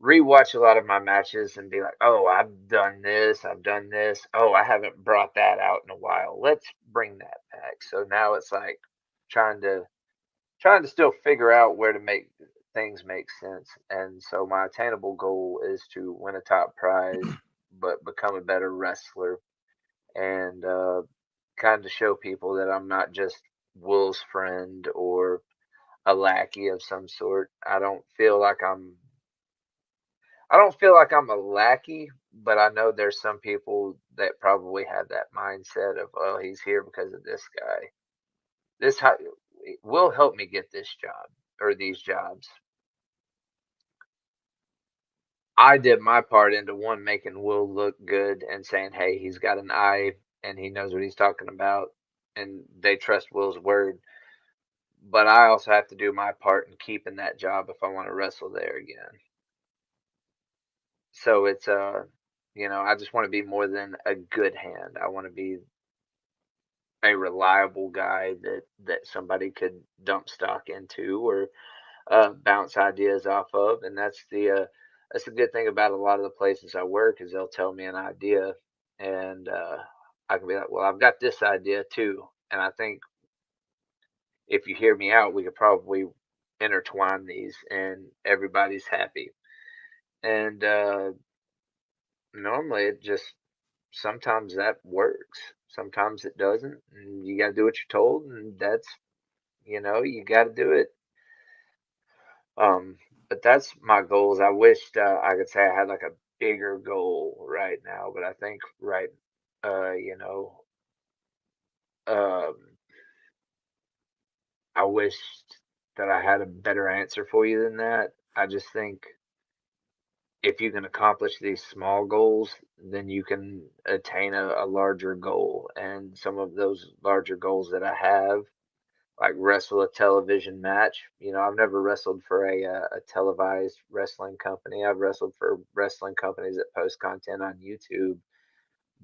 rewatch a lot of my matches, and be like, "Oh, I've done this. I've done this. Oh, I haven't brought that out in a while. Let's bring that back." So now it's like trying to trying to still figure out where to make things make sense. And so my attainable goal is to win a top prize, but become a better wrestler and kind of show people that I'm not just Will's friend or a lackey of some sort. I don't feel like I'm a lackey, but I know there's some people that probably have that mindset of, "Oh, he's here because of this guy. This how will help me get this job or these jobs." I did my part into one, making Will look good and saying, "Hey, he's got an eye and he knows what he's talking about," and they trust Will's word. But I also have to do my part in keeping that job if I want to wrestle there again. So it's I just want to be more than a good hand. I want to be a reliable guy that somebody could dump stock into or bounce ideas off of. And that's the good thing about a lot of the places I work is they'll tell me an idea, and I can be like, well, I've got this idea too, and I think if you hear me out, we could probably intertwine these, and everybody's happy. And normally it just sometimes that works, sometimes it doesn't, and you got to do what you're told, and that's you got to do it. But that's my goals. I wished I could say I had like a bigger goal right now, but I think right, uh, you know, um, I wished that I had a better answer for you than that. I just think if you can accomplish these small goals, then you can attain a larger goal. And some of those larger goals that I have, like wrestle a television match. I've never wrestled for a televised wrestling company. I've wrestled for wrestling companies that post content on YouTube,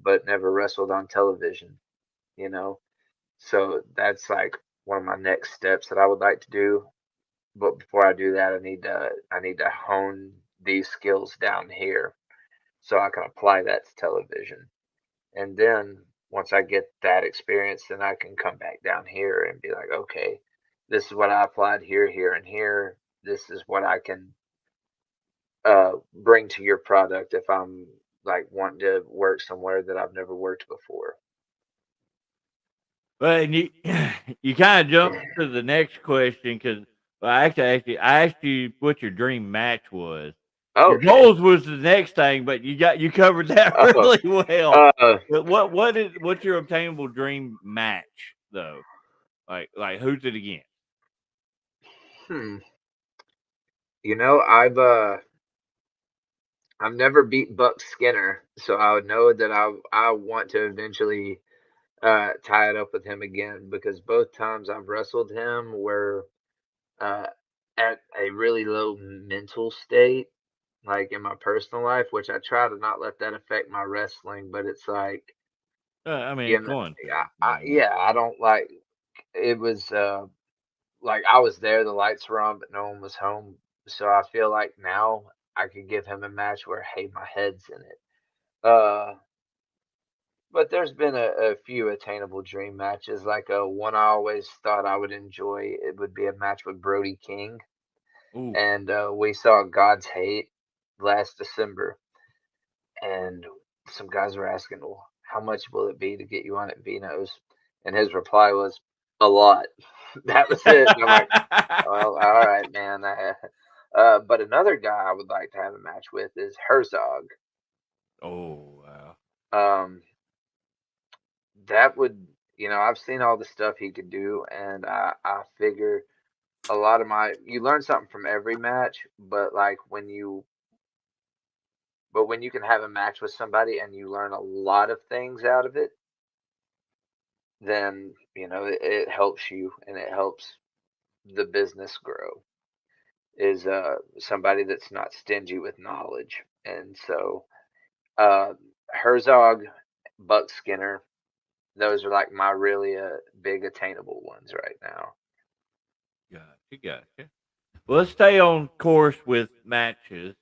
but never wrestled on television. You know, so that's like one of my next steps that I would like to do. But before I do that, I need to hone these skills down here so I can apply that to television. And then once I get that experience, then I can come back down here and be like, okay, this is what I applied here, here, and here. This is what I can bring to your product if I'm like wanting to work somewhere that I've never worked before. Well, and you you kind of jumped to the next question because I asked you what your dream match was. Your Okay. goals was the next thing, but you covered that Oh, really well. uh, But what's your obtainable dream match though? Like who's it against? hmm. I've never beat Buck Skinner, so I would know that I want to eventually tie it up with him again because both times I've wrestled him were uh, at a really low mental state, like in my personal life, which I try to not let that affect my wrestling. But it's like, I mean, you it's know, going yeah, to. But yeah. I don't like it. Was like I was there, the lights were on, but no one was home. So I feel like now I could give him a match where, hey, my head's in it. But there's been a few attainable dream matches. Like one I always thought I would enjoy. It would be a match with Brody King, Ooh. and we saw God's Hate last December, and some guys were asking, "Well, how much will it be to get you on at Vino's?" And his reply was, "A lot." That was it. And I'm like, "Well, all right, man." But another guy I would like to have a match with is Herzog. Oh wow. Um, that would, I've seen all the stuff he could do, and I figure a lot of you learn something from every match, but like when you can have a match with somebody and you learn a lot of things out of it, then it helps you and it helps the business grow. Is somebody that's not stingy with knowledge, and so uh, Herzog, Buck Skinner, those are like my really big attainable ones right now. Gotcha. Well, let's stay on course with matches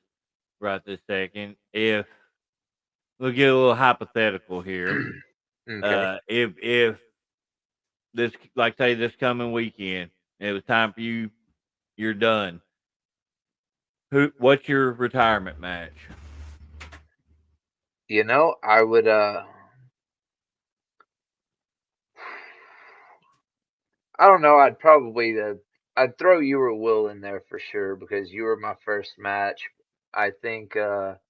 right this second. If we'll get a little hypothetical here. Okay. If this, like say this coming weekend, it was time for you, you're done. What's your retirement match? I would I don't know, I'd throw you or Will in there for sure because you were my first match. I think that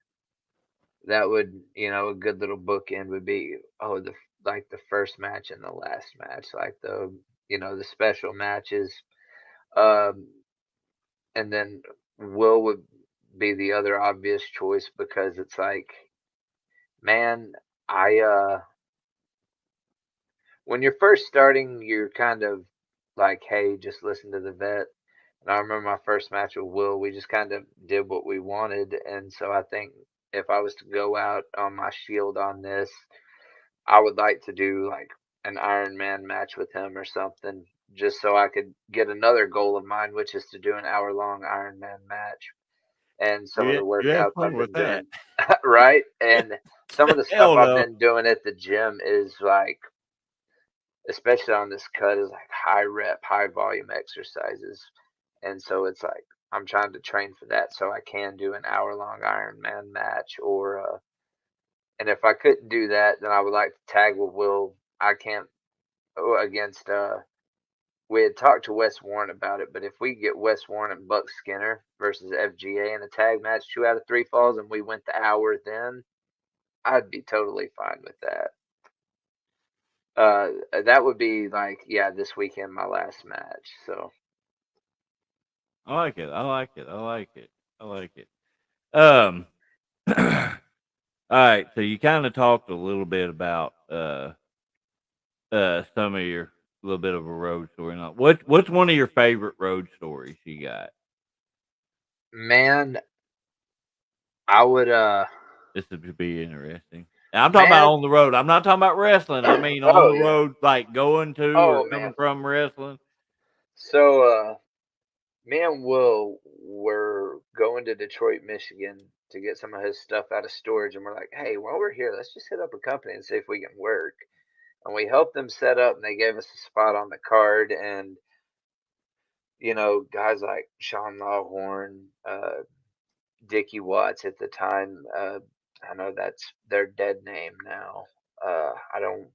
would, a good little bookend would be like the first match and the last match, like the special matches. Um and then Will would be the other obvious choice because it's like, man, I when you're first starting, you're kind of like, hey, just listen to the vet. And I remember my first match with Will, we just kind of did what we wanted. And so I think if I was to go out on my shield on this, I would like to do like an Iron Man match with him or something, just so I could get another goal of mine, which is to do an hour-long Iron Man match. And some of You the you have workouts fun I've with been that. doing, right? And some of the stuff Hell I've no. been doing at the gym is like, especially on this cut, is like high rep, high volume exercises. And so it's like I'm trying to train for that so I can do an hour-long Ironman match, or and if I couldn't do that, then I would like to tag with Will. I can't against we had talked to Wes Warren about it, but if we get Wes Warren and Buck Skinner versus FGA in a tag match, 2 out of 3 falls, and we went the hour, then I'd be totally fine with that. That would be like, yeah, this weekend my last match. So I like it. I like it. I like it. I like it. Um. All right. So you kind of talked a little bit about some of your little bit of a road story. Now, what's one of your favorite road stories you got? man, I would This would be interesting. And I'm talking about man, on the road. I'm not talking about wrestling. I mean on oh the yeah, road, like going to or oh man. coming from wrestling. So me and Will were going to Detroit, Michigan to get some of his stuff out of storage, and we're like, hey, while we're here, let's just hit up a company and see if we can work. And we helped them set up, and they gave us a spot on the card. And guys like Sean Lawhorn, Dickie Watts at the time. I know that's their dead name now. I don't.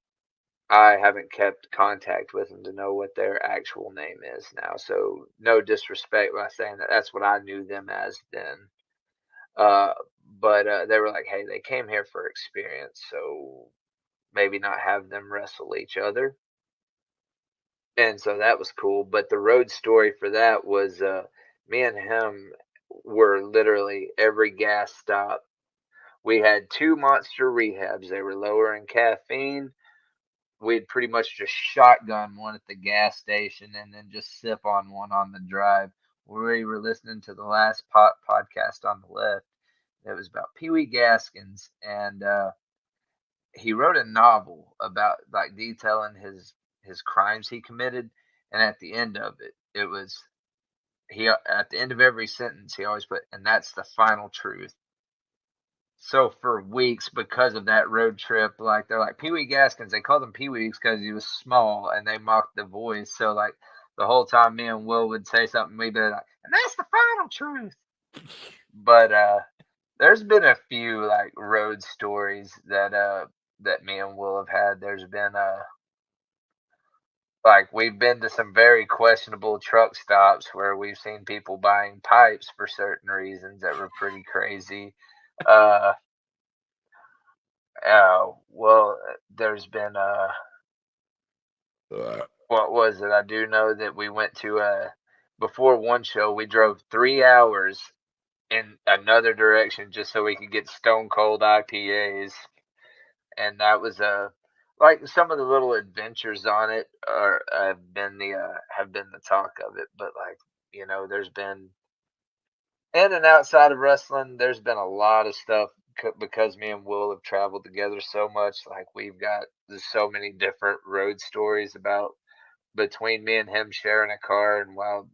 I haven't kept contact with them to know what their actual name is now. So no disrespect by saying that. That's what I knew them as then. Uh, but they were like, hey, they came here for experience, so maybe not have them wrestle each other. And so that was cool. But the road story for that was me and him were literally every gas stop. We had 2 monster rehabs. They were lower in caffeine. We'd pretty much just shotgun one at the gas station and then just sip on one on the drive. We were listening to the last podcast on the left. It was about Pee Wee Gaskins, and he wrote a novel about like detailing his crimes he committed. And at the end of it, it was he at the end of every sentence he always put, and that's the final truth. So for weeks, because of that road trip, like they're like Pee Wee Gaskins, they called him Pee Wees because he was small, and they mocked the voice. So like the whole time, me and Will would say something, we'd be like, and that's the final truth. But there's been a few like road stories that me and Will have had. There's been like we've been to some very questionable truck stops where we've seen people buying pipes for certain reasons that were pretty crazy. Uh, well, there's been what was it? I do know that we went to before one show we drove 3 hours in another direction just so we could get Stone Cold IPAs, and that was like some of the little adventures on it are have been the talk of it, but like there's been in and outside of wrestling, there's been a lot of stuff because me and Will have traveled together so much. Like we've got there's so many different road stories about between me and him sharing a car, and while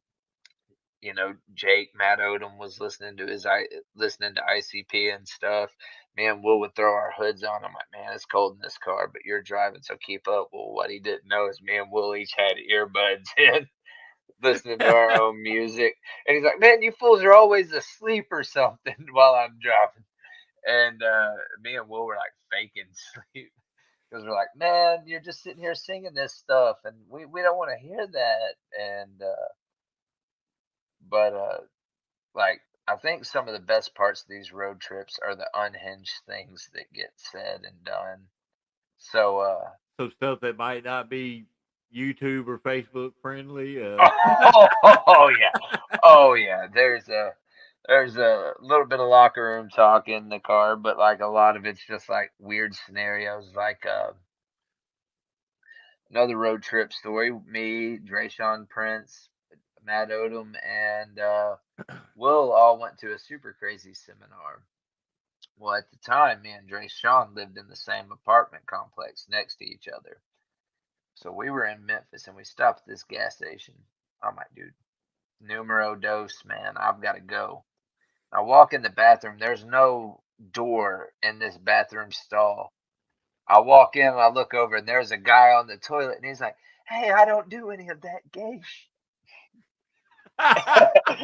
Jake Matt Odom was listening to ICP and stuff, me and Will would throw our hoods on. I'm like, man, it's cold in this car, but you're driving, so keep up. Well, what he didn't know is me and Will each had earbuds in, listening to our own music. And he's like, man, you fools are always asleep or something while I'm driving. And me and Will were like faking sleep because we're like, man, you're just sitting here singing this stuff, and we don't want to hear that. And but like I think some of the best parts of these road trips are the unhinged things that get said and done. So So stuff that might not be YouTube or Facebook friendly. oh yeah. Oh yeah. There's a little bit of locker room talk in the car, but like a lot of it's just like weird scenarios. Like another road trip story. Me, Drayshawn Prince, Matt Odom, and Will all went to a super crazy seminar. Well, at the time, me and Dre Sean lived in the same apartment complex next to each other. So we were in Memphis and we stopped at this gas station. I'm like, dude, numero dos, man. I've got to go. I walk in the bathroom. There's no door in this bathroom stall. I walk in and I look over and there's a guy on the toilet and he's like, "Hey, I don't do any of that gay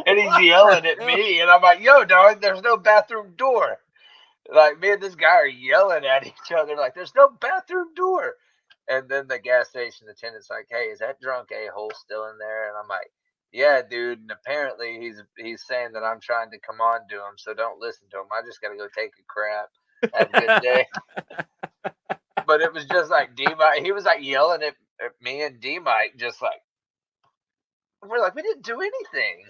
and he's What the yelling at hell? me and I'm like, "Yo, dog, there's no bathroom door." Like me and this guy are yelling at each other like, "There's no bathroom door." And then the gas station attendant's like, "Hey, is that drunk a-hole still in there?" And I'm like, "Yeah, dude." And apparently he's saying that I'm trying to come on to him, so don't listen to him. I just got to go take a crap. Have a good day. But it was just like D Mike. He was like yelling at me and D Mike, just like we're like we didn't do anything.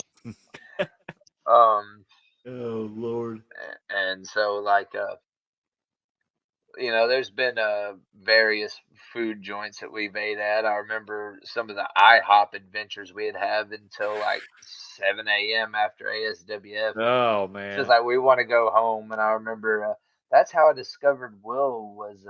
Um, Oh Lord. and so like there's been various food joints that we've ate at. I remember some of the IHOP adventures we'd have until like 7 a.m. after ASWF. Oh It's just man. like we want to go home. And I remember that's how I discovered Will was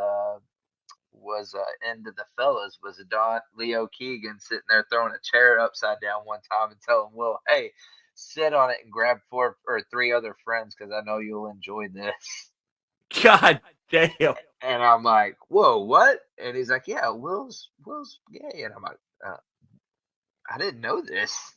into the fellas was a Don Leo Keegan sitting there throwing a chair upside down one time and telling Will, "Hey, sit on it and grab 4 or 3 other friends because I know you'll enjoy this." God damn. And I'm like, "Whoa, what?" And he's like, "Yeah, Will's gay." And I'm like, "I didn't know this."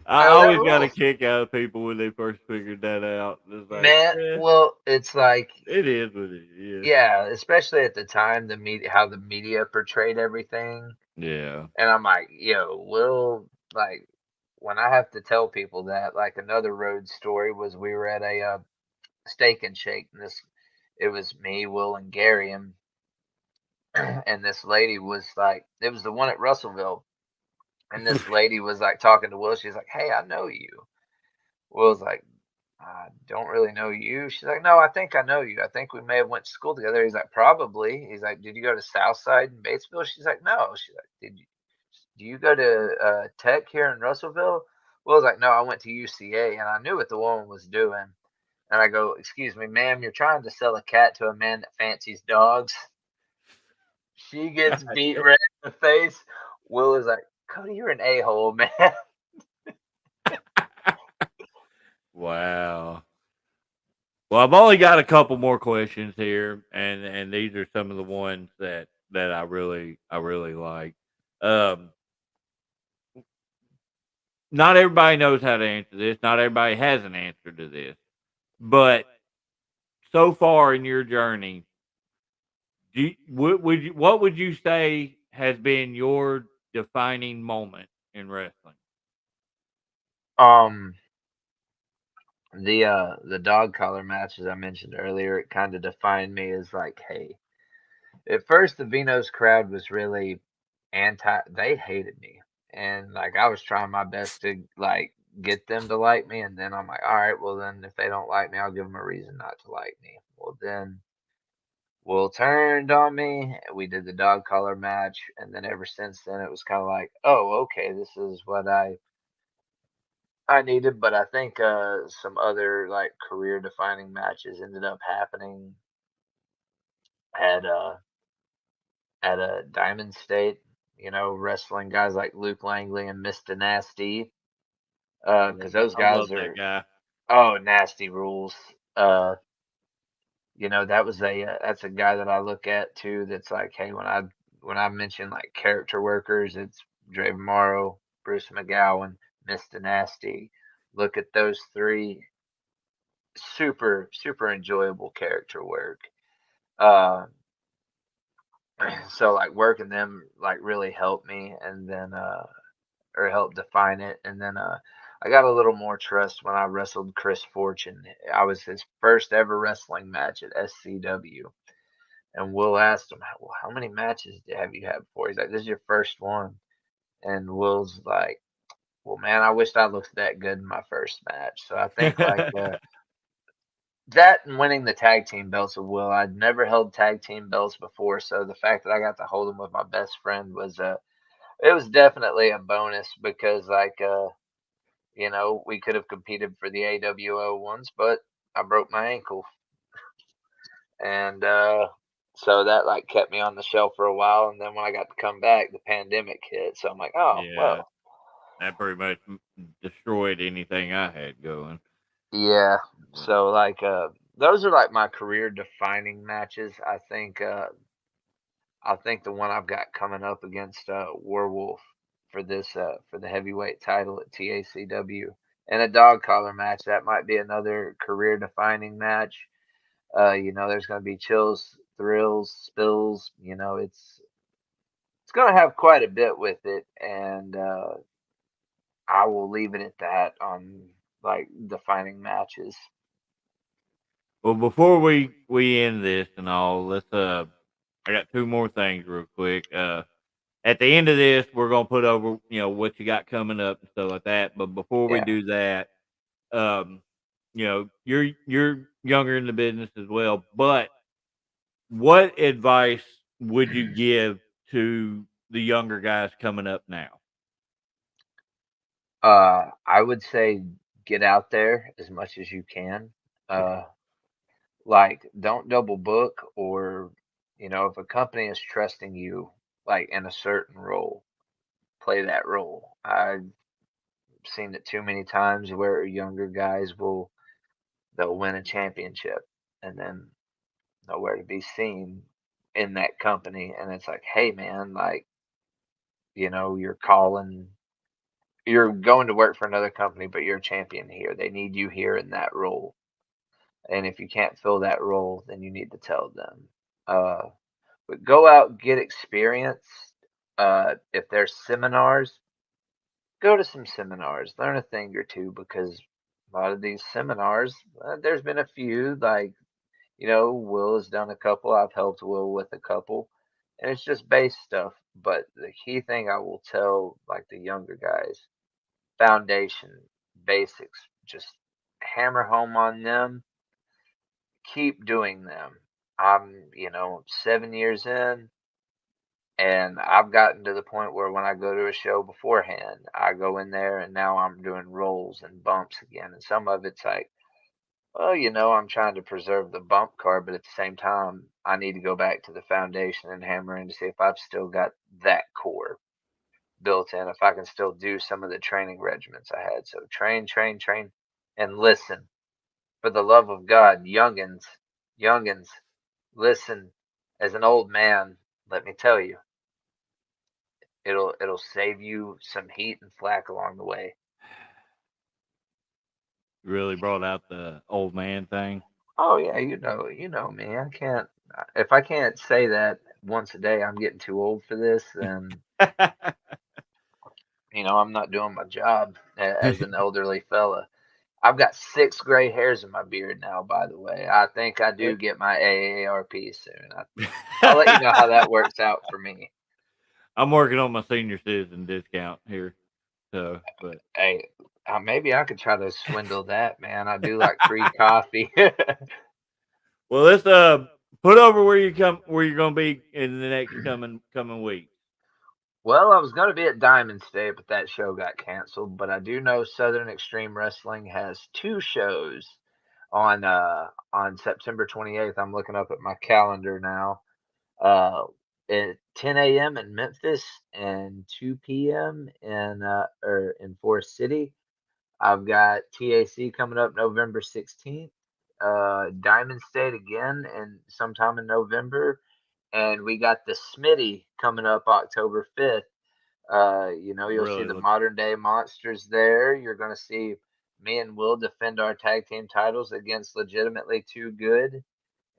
I Oh, that always got a rules, kick out of people when they first figured that out. It's like, man. yeah, Well, it's like, it is what it is. yeah, especially at the time, the media, how the media portrayed everything. Yeah. And I'm like, "Yo, Will." Like, when I have to tell people that, like another road story was we were at a steak and shake, and it was me, Will, and Gary, and and this lady was like, it was the one at Russellville. And this lady was like talking to Will. She's like, "Hey, I know you." Will's like, "I don't really know you." She's like, "No, I think I know you. I think we may have went to school together." He's like, "Probably." He's like, "Did you go to Southside in Batesville?" She's like, "No." She's like, Do you go to Tech here in Russellville?" Will's like, "No, I went to UCA." And I knew what the woman was doing. And I go, "Excuse me, ma'am, you're trying to sell a cat to a man that fancies dogs." She gets God beat damn. red in the face. Will is like, "Cody, you're an a-hole, man." Wow. Well, I've only got a couple more questions here, and these are some of the ones that I really like. Um, Not everybody knows how to answer this. Not everybody has an answer to this. But so far in your journey, what would you say has been your defining moment in wrestling? um, the dog collar match, as I mentioned earlier, it kind of defined me as like, hey, at first the Vinos crowd was really anti. They hated me, and like I was trying my best to like get them to like me, and then I'm like, all right, well then if they don't like me, I'll give them a reason not to like me. Well then Will turned on me. We did the dog collar match, and then ever since then it was kind of like, oh, okay, this is what I needed. But I think some other like career defining matches ended up happening at Diamond State. Wrestling guys like Luke Langley and Mr. Nasty, because those I love guys that are, guy. oh, nasty rules. Uh, that's a guy that I look at too. That's like, hey, when I mention like character workers, it's Dre Morrow, Bruce McGowan, Mr. Nasty. Look at those three, super super enjoyable character work. Uh, so like working them like really helped me, and then or helped define it. And then I got a little more trust when I wrestled Chris Fortune. I was his first ever wrestling match at SCW. And Will asked him, "Well, how many matches have you had before?" He's like, "This is your first one." And Will's like, "Well, man, I wished I looked that good in my first match." So I think like that and winning the tag team belts with Will. I'd never held tag team belts before, so the fact that I got to hold them with my best friend was it was definitely a bonus because like we could have competed for the AWO ones, but I broke my ankle, and so that like kept me on the shelf for a while. And then when I got to come back, the pandemic hit. So I'm like, oh Yeah, well, that pretty much destroyed anything I had going. yeah. But So like those are like my career defining matches. I think the one I've got coming up against Werewolf for this for the heavyweight title at TACW and a dog collar match, that might be another career defining match. There's going to be chills, thrills, spills. It's going to have quite a bit with it, and I will leave it at that on like defining matches. well, before we end this and all, let's I got two more things real quick. At the end of this, we're gonna put over what you got coming up and stuff like that. But before we Yeah. do that, um, you're younger in the business as well. But what advice would you give to the younger guys coming up now? I would say get out there as much as you can. Like, don't double book, or if a company is trusting you, like in a certain role, play that role. I've seen it too many times where younger guys they'll win a championship and then nowhere to be seen in that company, and it's like, hey man, like, you're going to work for another company, but you're a champion here. They need you here in that role. And if you can't fill that role, then you need to tell them. Uh, but go out, get experience. If there's seminars, go to some seminars, learn a thing or two, because a lot of these seminars, there's been a few, like, Will has done a couple. I've helped Will with a couple, and it's just base stuff. But the key thing I will tell, like the younger guys, foundation, basics, just hammer home on them, keep doing them. I'm, 7 years in, and I've gotten to the point where when I go to a show beforehand, I go in there and now I'm doing rolls and bumps again. And some of it's like, well, I'm trying to preserve the bump card, but at the same time, I need to go back to the foundation and hammer in to see if I've still got that core built in, if I can still do some of the training regimens I had. So train, train, train, and listen. For the love of God, youngins, listen. As an old man, let me tell you, it'll save you some heat and flack along the way. Really brought out the old man thing. Oh yeah, you know me. I can't if I can't say that once a day, I'm getting too old for this, then I'm not doing my job as an elderly fella. I've got 6 gray hairs in my beard now, by the way. I think I do get my AARP soon. I'll let you know how that works out for me. I'm working on my senior citizen discount here. So, but Hey, maybe I could try to swindle that, man. I do like free coffee. well, let's put over where you're gonna be in the next coming week. Well, I was going to be at Diamond State, but that show got canceled. But I do know Southern Extreme Wrestling has 2 shows on September 28th. I'm looking up at my calendar now. Uh, at 10 a.m. in Memphis and 2 p.m. in Forest City. I've got TAC coming up November 16th. Diamond State again, and sometime in November, and we got the Smitty coming up October 5th. You'll see Really the look modern day monsters there. You're going to see me and Will defend our tag team titles against Legitimately Too Good,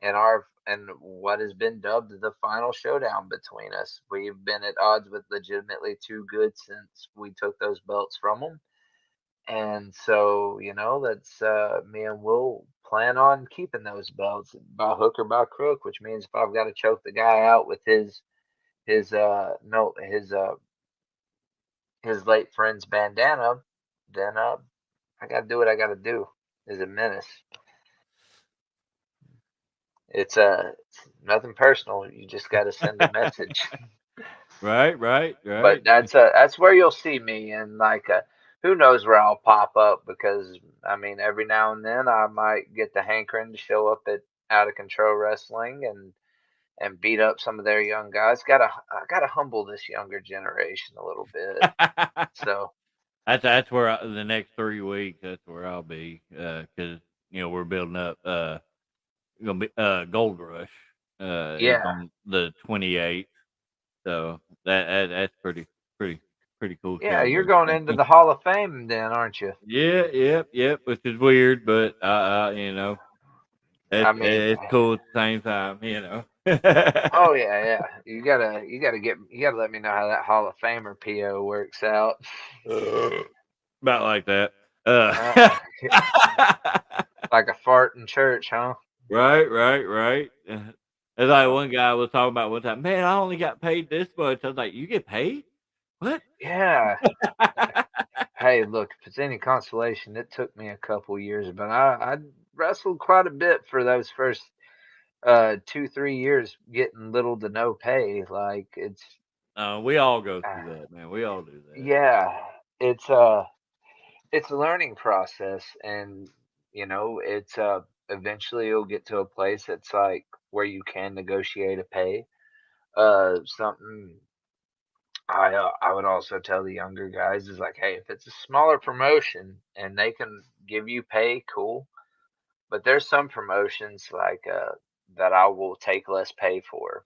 and what has been dubbed the final showdown between us. We've been at odds with Legitimately Too Good since we took those belts from them. And so, that's me and Will plan on keeping those belts by hook or by crook, which means if I've got to choke the guy out with his no his late friend's bandana, then I gotta do what I gotta do. Is a menace. It's nothing personal. You just gotta send a message. right, right, But right. that's where you'll see me, and like who knows where I'll pop up because I mean every now and then I might get the hankering to show up at Out of Control Wrestling and beat up some of their young guys. I gotta humble this younger generation a little bit. So That's where the next 3 weeks. That's where I'll be because we're building up. Gonna be Gold Rush is yeah, on the 28th, so that's pretty pretty cool yeah, show you're there. going into the Hall of Fame then, aren't you? Yeah, yep, which is weird, but I mean, it's cool at the same time. oh yeah, yeah. You gotta let me know how that Hall of Famer PO works out. About like that. Uh, like a fart in church, huh? Right. It's like one guy was talking about one time. Man, I only got paid this much. I was like, you get paid? What? Yeah. Hey, look, if it's any consolation, it took me a couple years, but I wrestled quite a bit for those first 2, 3 years, getting little to no pay. Like We all go uh, through that, man. We all do that. yeah, it's it's a learning process, and it's eventually you'll get to a place that's like where you can negotiate a pay. Something I would also tell the younger guys is like, hey, if it's a smaller promotion and they can give you pay, cool. But there's some promotions like that I will take less pay for.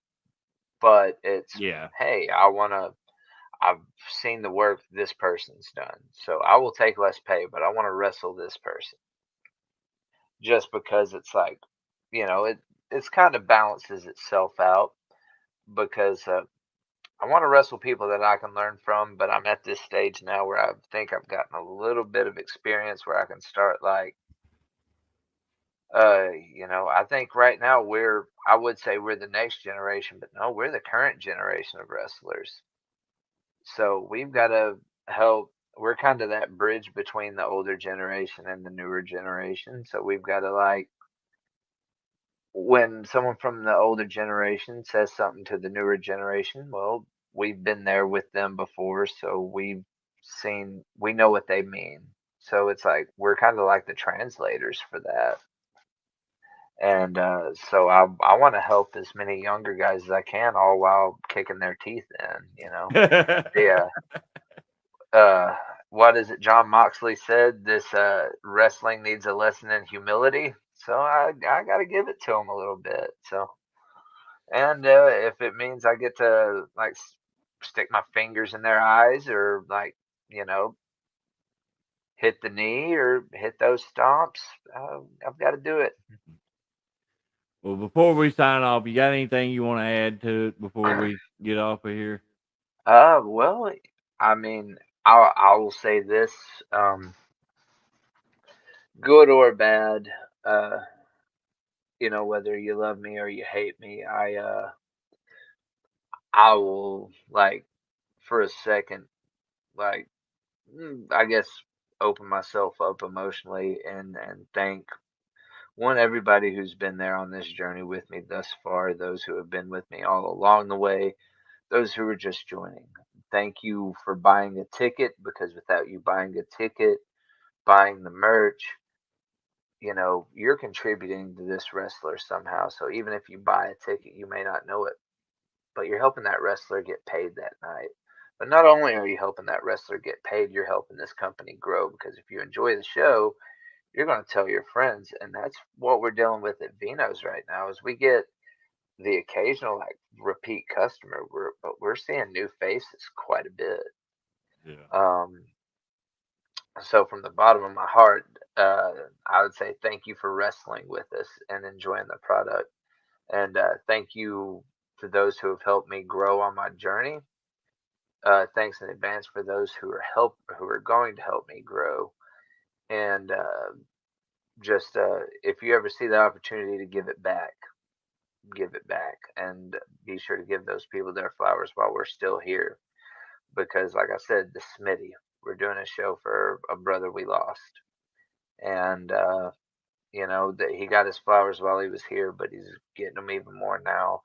But it's Yeah. hey, I've seen the work this person's done, so I will take less pay, but I want to wrestle this person just because it's like, it's kind of balances itself out because I want to wrestle people that I can learn from, but I'm at this stage now where I think I've gotten a little bit of experience where I can start like, I think right now I would say we're the next generation, but no, we're the current generation of wrestlers. So we've got to help. We're kind of that bridge between the older generation and the newer generation. So we've got to like, when someone from the older generation says something to the newer generation, well, we've been there with them before, so we know what they mean. So it's like we're kind of like the translators for that. And so I want to help as many younger guys as I can, all while kicking their teeth in. Yeah. What is it? John Moxley said this wrestling needs a lesson in humility. So I got to give it to him a little bit. So. And if it means I get to like stick my fingers in their eyes or like, you know, hit the knee or hit those stomps, I've got to do it. Well, before we sign off, you got anything you want to add to it before we get off of here? Well, I mean, I will say this, good or bad, uh, whether you love me or you hate me, I will like for a second, like, I guess open myself up emotionally and thank everybody who's been there on this journey with me thus far, those who have been with me all along the way, those who are just joining. Thank you for buying a ticket because without you buying a ticket, buying the merch, you're contributing to this wrestler somehow. So even if you buy a ticket, you may not know it, but you're helping that wrestler get paid that night. But not only are you helping that wrestler get paid, you're helping this company grow because if you enjoy the show, you're going to tell your friends, and that's what we're dealing with at Vino's right now. Is we get the occasional like repeat customer, but we're seeing new faces quite a bit. Yeah. Um, so from the bottom of my heart, I would say thank you for wrestling with us and enjoying the product, and thank you to those who have helped me grow on my journey. Thanks in advance for those who are going to help me grow, and just if you ever see the opportunity to give it back and be sure to give those people their flowers while we're still here because like I said, the Smitty, we're doing a show for a brother we lost, and that he got his flowers while he was here, but he's getting them even more now,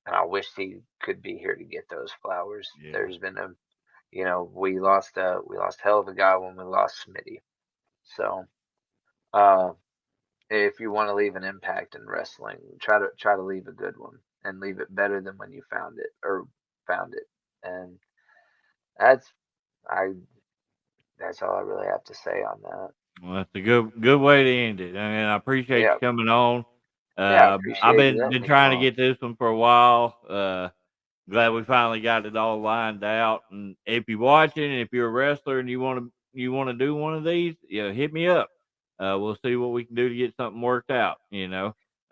and I wish he could be here to get those flowers. Yeah. There's been a we lost hell of a guy when we lost Smitty. So uh, if you want to leave an impact in wrestling, try to leave a good one and leave it better than when you found it. And that's I that's all I really have to say on that. Well, that's a good way to end it. I mean, I appreciate you Yeah, coming on. yeah, I I've appreciate you been letting been me come trying to on. get this one for a while. Glad we finally got it all lined out. And if you're watching, if you're a wrestler and you want to do one of these, hit me up. We'll see what we can do to get something worked out.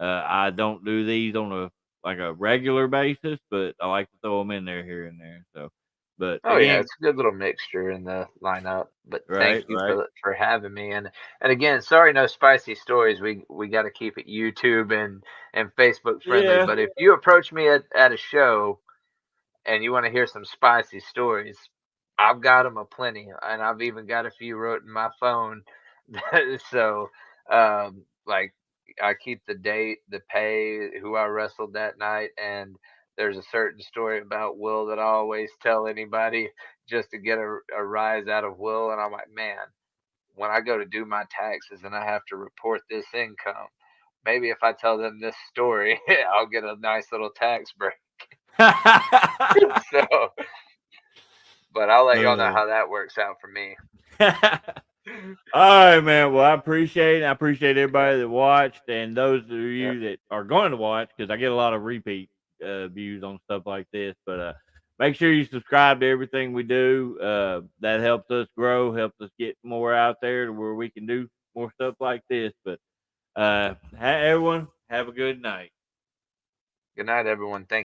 I don't do these on a regular basis, but I like to throw them in there here and there. So, but Oh yeah, again, it's a good little mixture in the lineup. But thank right, you right, for having me. And again, sorry, no spicy stories. We got to keep it YouTube and Facebook friendly. yeah. But if you approach me at a show and you want to hear some spicy stories, I've got them aplenty, and I've even got a few wrote in my phone. So, like, I keep the date, the pay, who I wrestled that night, and there's a certain story about Will that I always tell anybody just to get a rise out of Will. And I'm like, man, when I go to do my taxes and I have to report this income, maybe if I tell them this story, I'll get a nice little tax break. So, but I'll let y'all know Uh, how that works out for me. All right, man. Well, I appreciate it. I appreciate Yeah, everybody that watched and those of yeah. you that are going to watch because I get a lot of repeat views on stuff like this. But make sure you subscribe to everything we do. That helps us grow, helps us get more out there to where we can do more stuff like this. But everyone, have a good night. Good night, everyone. Thank